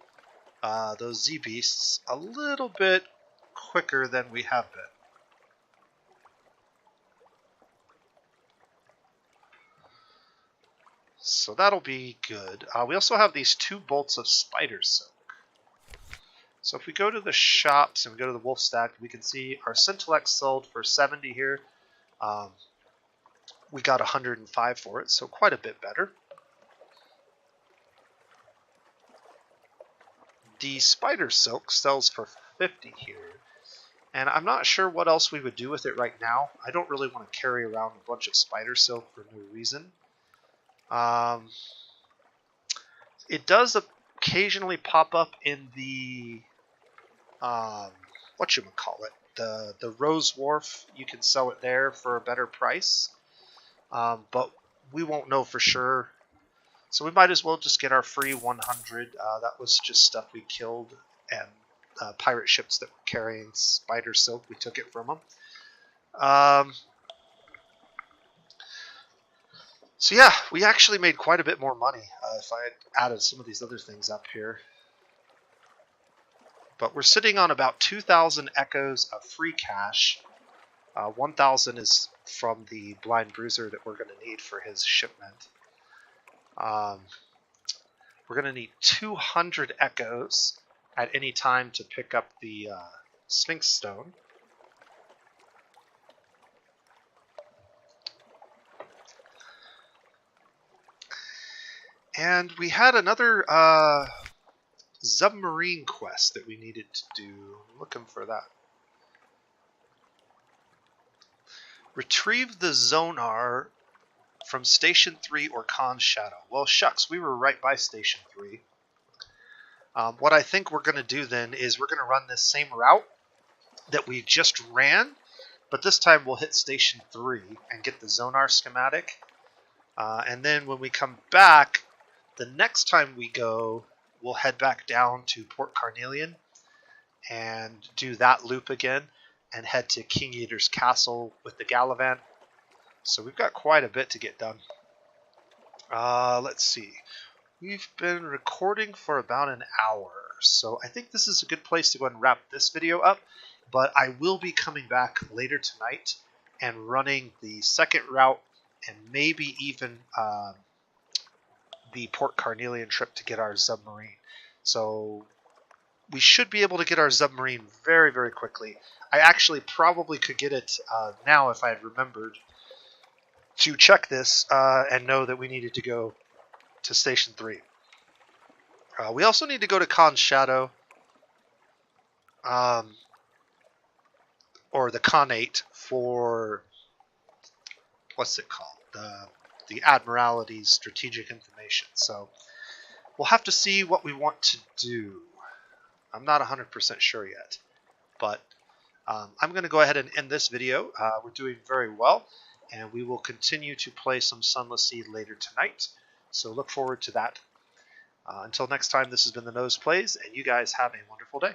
those Z-Beasts a little bit quicker than we have been. So that'll be good. We also have these 2 bolts of spider silk. So if we go to the shops and we go to the wolf stack, we can see our Scintillex sold for 70 here. We got 105 for it, so quite a bit better. The spider silk sells for 50 here. And I'm not sure what else we would do with it right now. I don't really want to carry around a bunch of spider silk for no reason. It does occasionally pop up in the whatchamacallit, the Rose Wharf. You can sell it there for a better price, but we won't know for sure, so we might as well just get our free 100. That was just stuff we killed, and pirate ships that were carrying spider silk, we took it from them. So yeah, we actually made quite a bit more money if I had added some of these other things up here. But we're sitting on about 2,000 echoes of free cash. 1,000 is from the Blind Bruiser that we're going to need for his shipment. We're going to need 200 echoes at any time to pick up the Sphinx Stone. And we had another Zubmarine quest that we needed to do. I'm looking for that. Retrieve the Zonar from Station 3 or Khan's Shadow. Well, shucks, we were right by Station 3. What I think we're going to do then is we're going to run this same route that we just ran, but this time we'll hit Station 3 and get the Zonar schematic. And then when we come back, the next time we go, we'll head back down to Port Carnelian and do that loop again and head to King Eater's Castle with the Gallivant. So we've got quite a bit to get done. Let's see. We've been recording for about an hour, so I think this is a good place to go ahead and wrap this video up, but I will be coming back later tonight and running the second route and maybe even the Port Carnelian trip to get our Zubmarine. So we should be able to get our Zubmarine very, very quickly. I actually probably could get it now if I had remembered to check this and know that we needed to go to Station 3. We also need to go to Khan's Shadow, or the Khanate for, what's it called? The Admiralty's strategic information. So we'll have to see what we want to do. I'm not 100% sure yet, but I'm going to go ahead and end this video. We're doing very well, and we will continue to play some Sunless Sea later tonight. So look forward to that. Until next time, this has been TheNosePlays, and you guys have a wonderful day.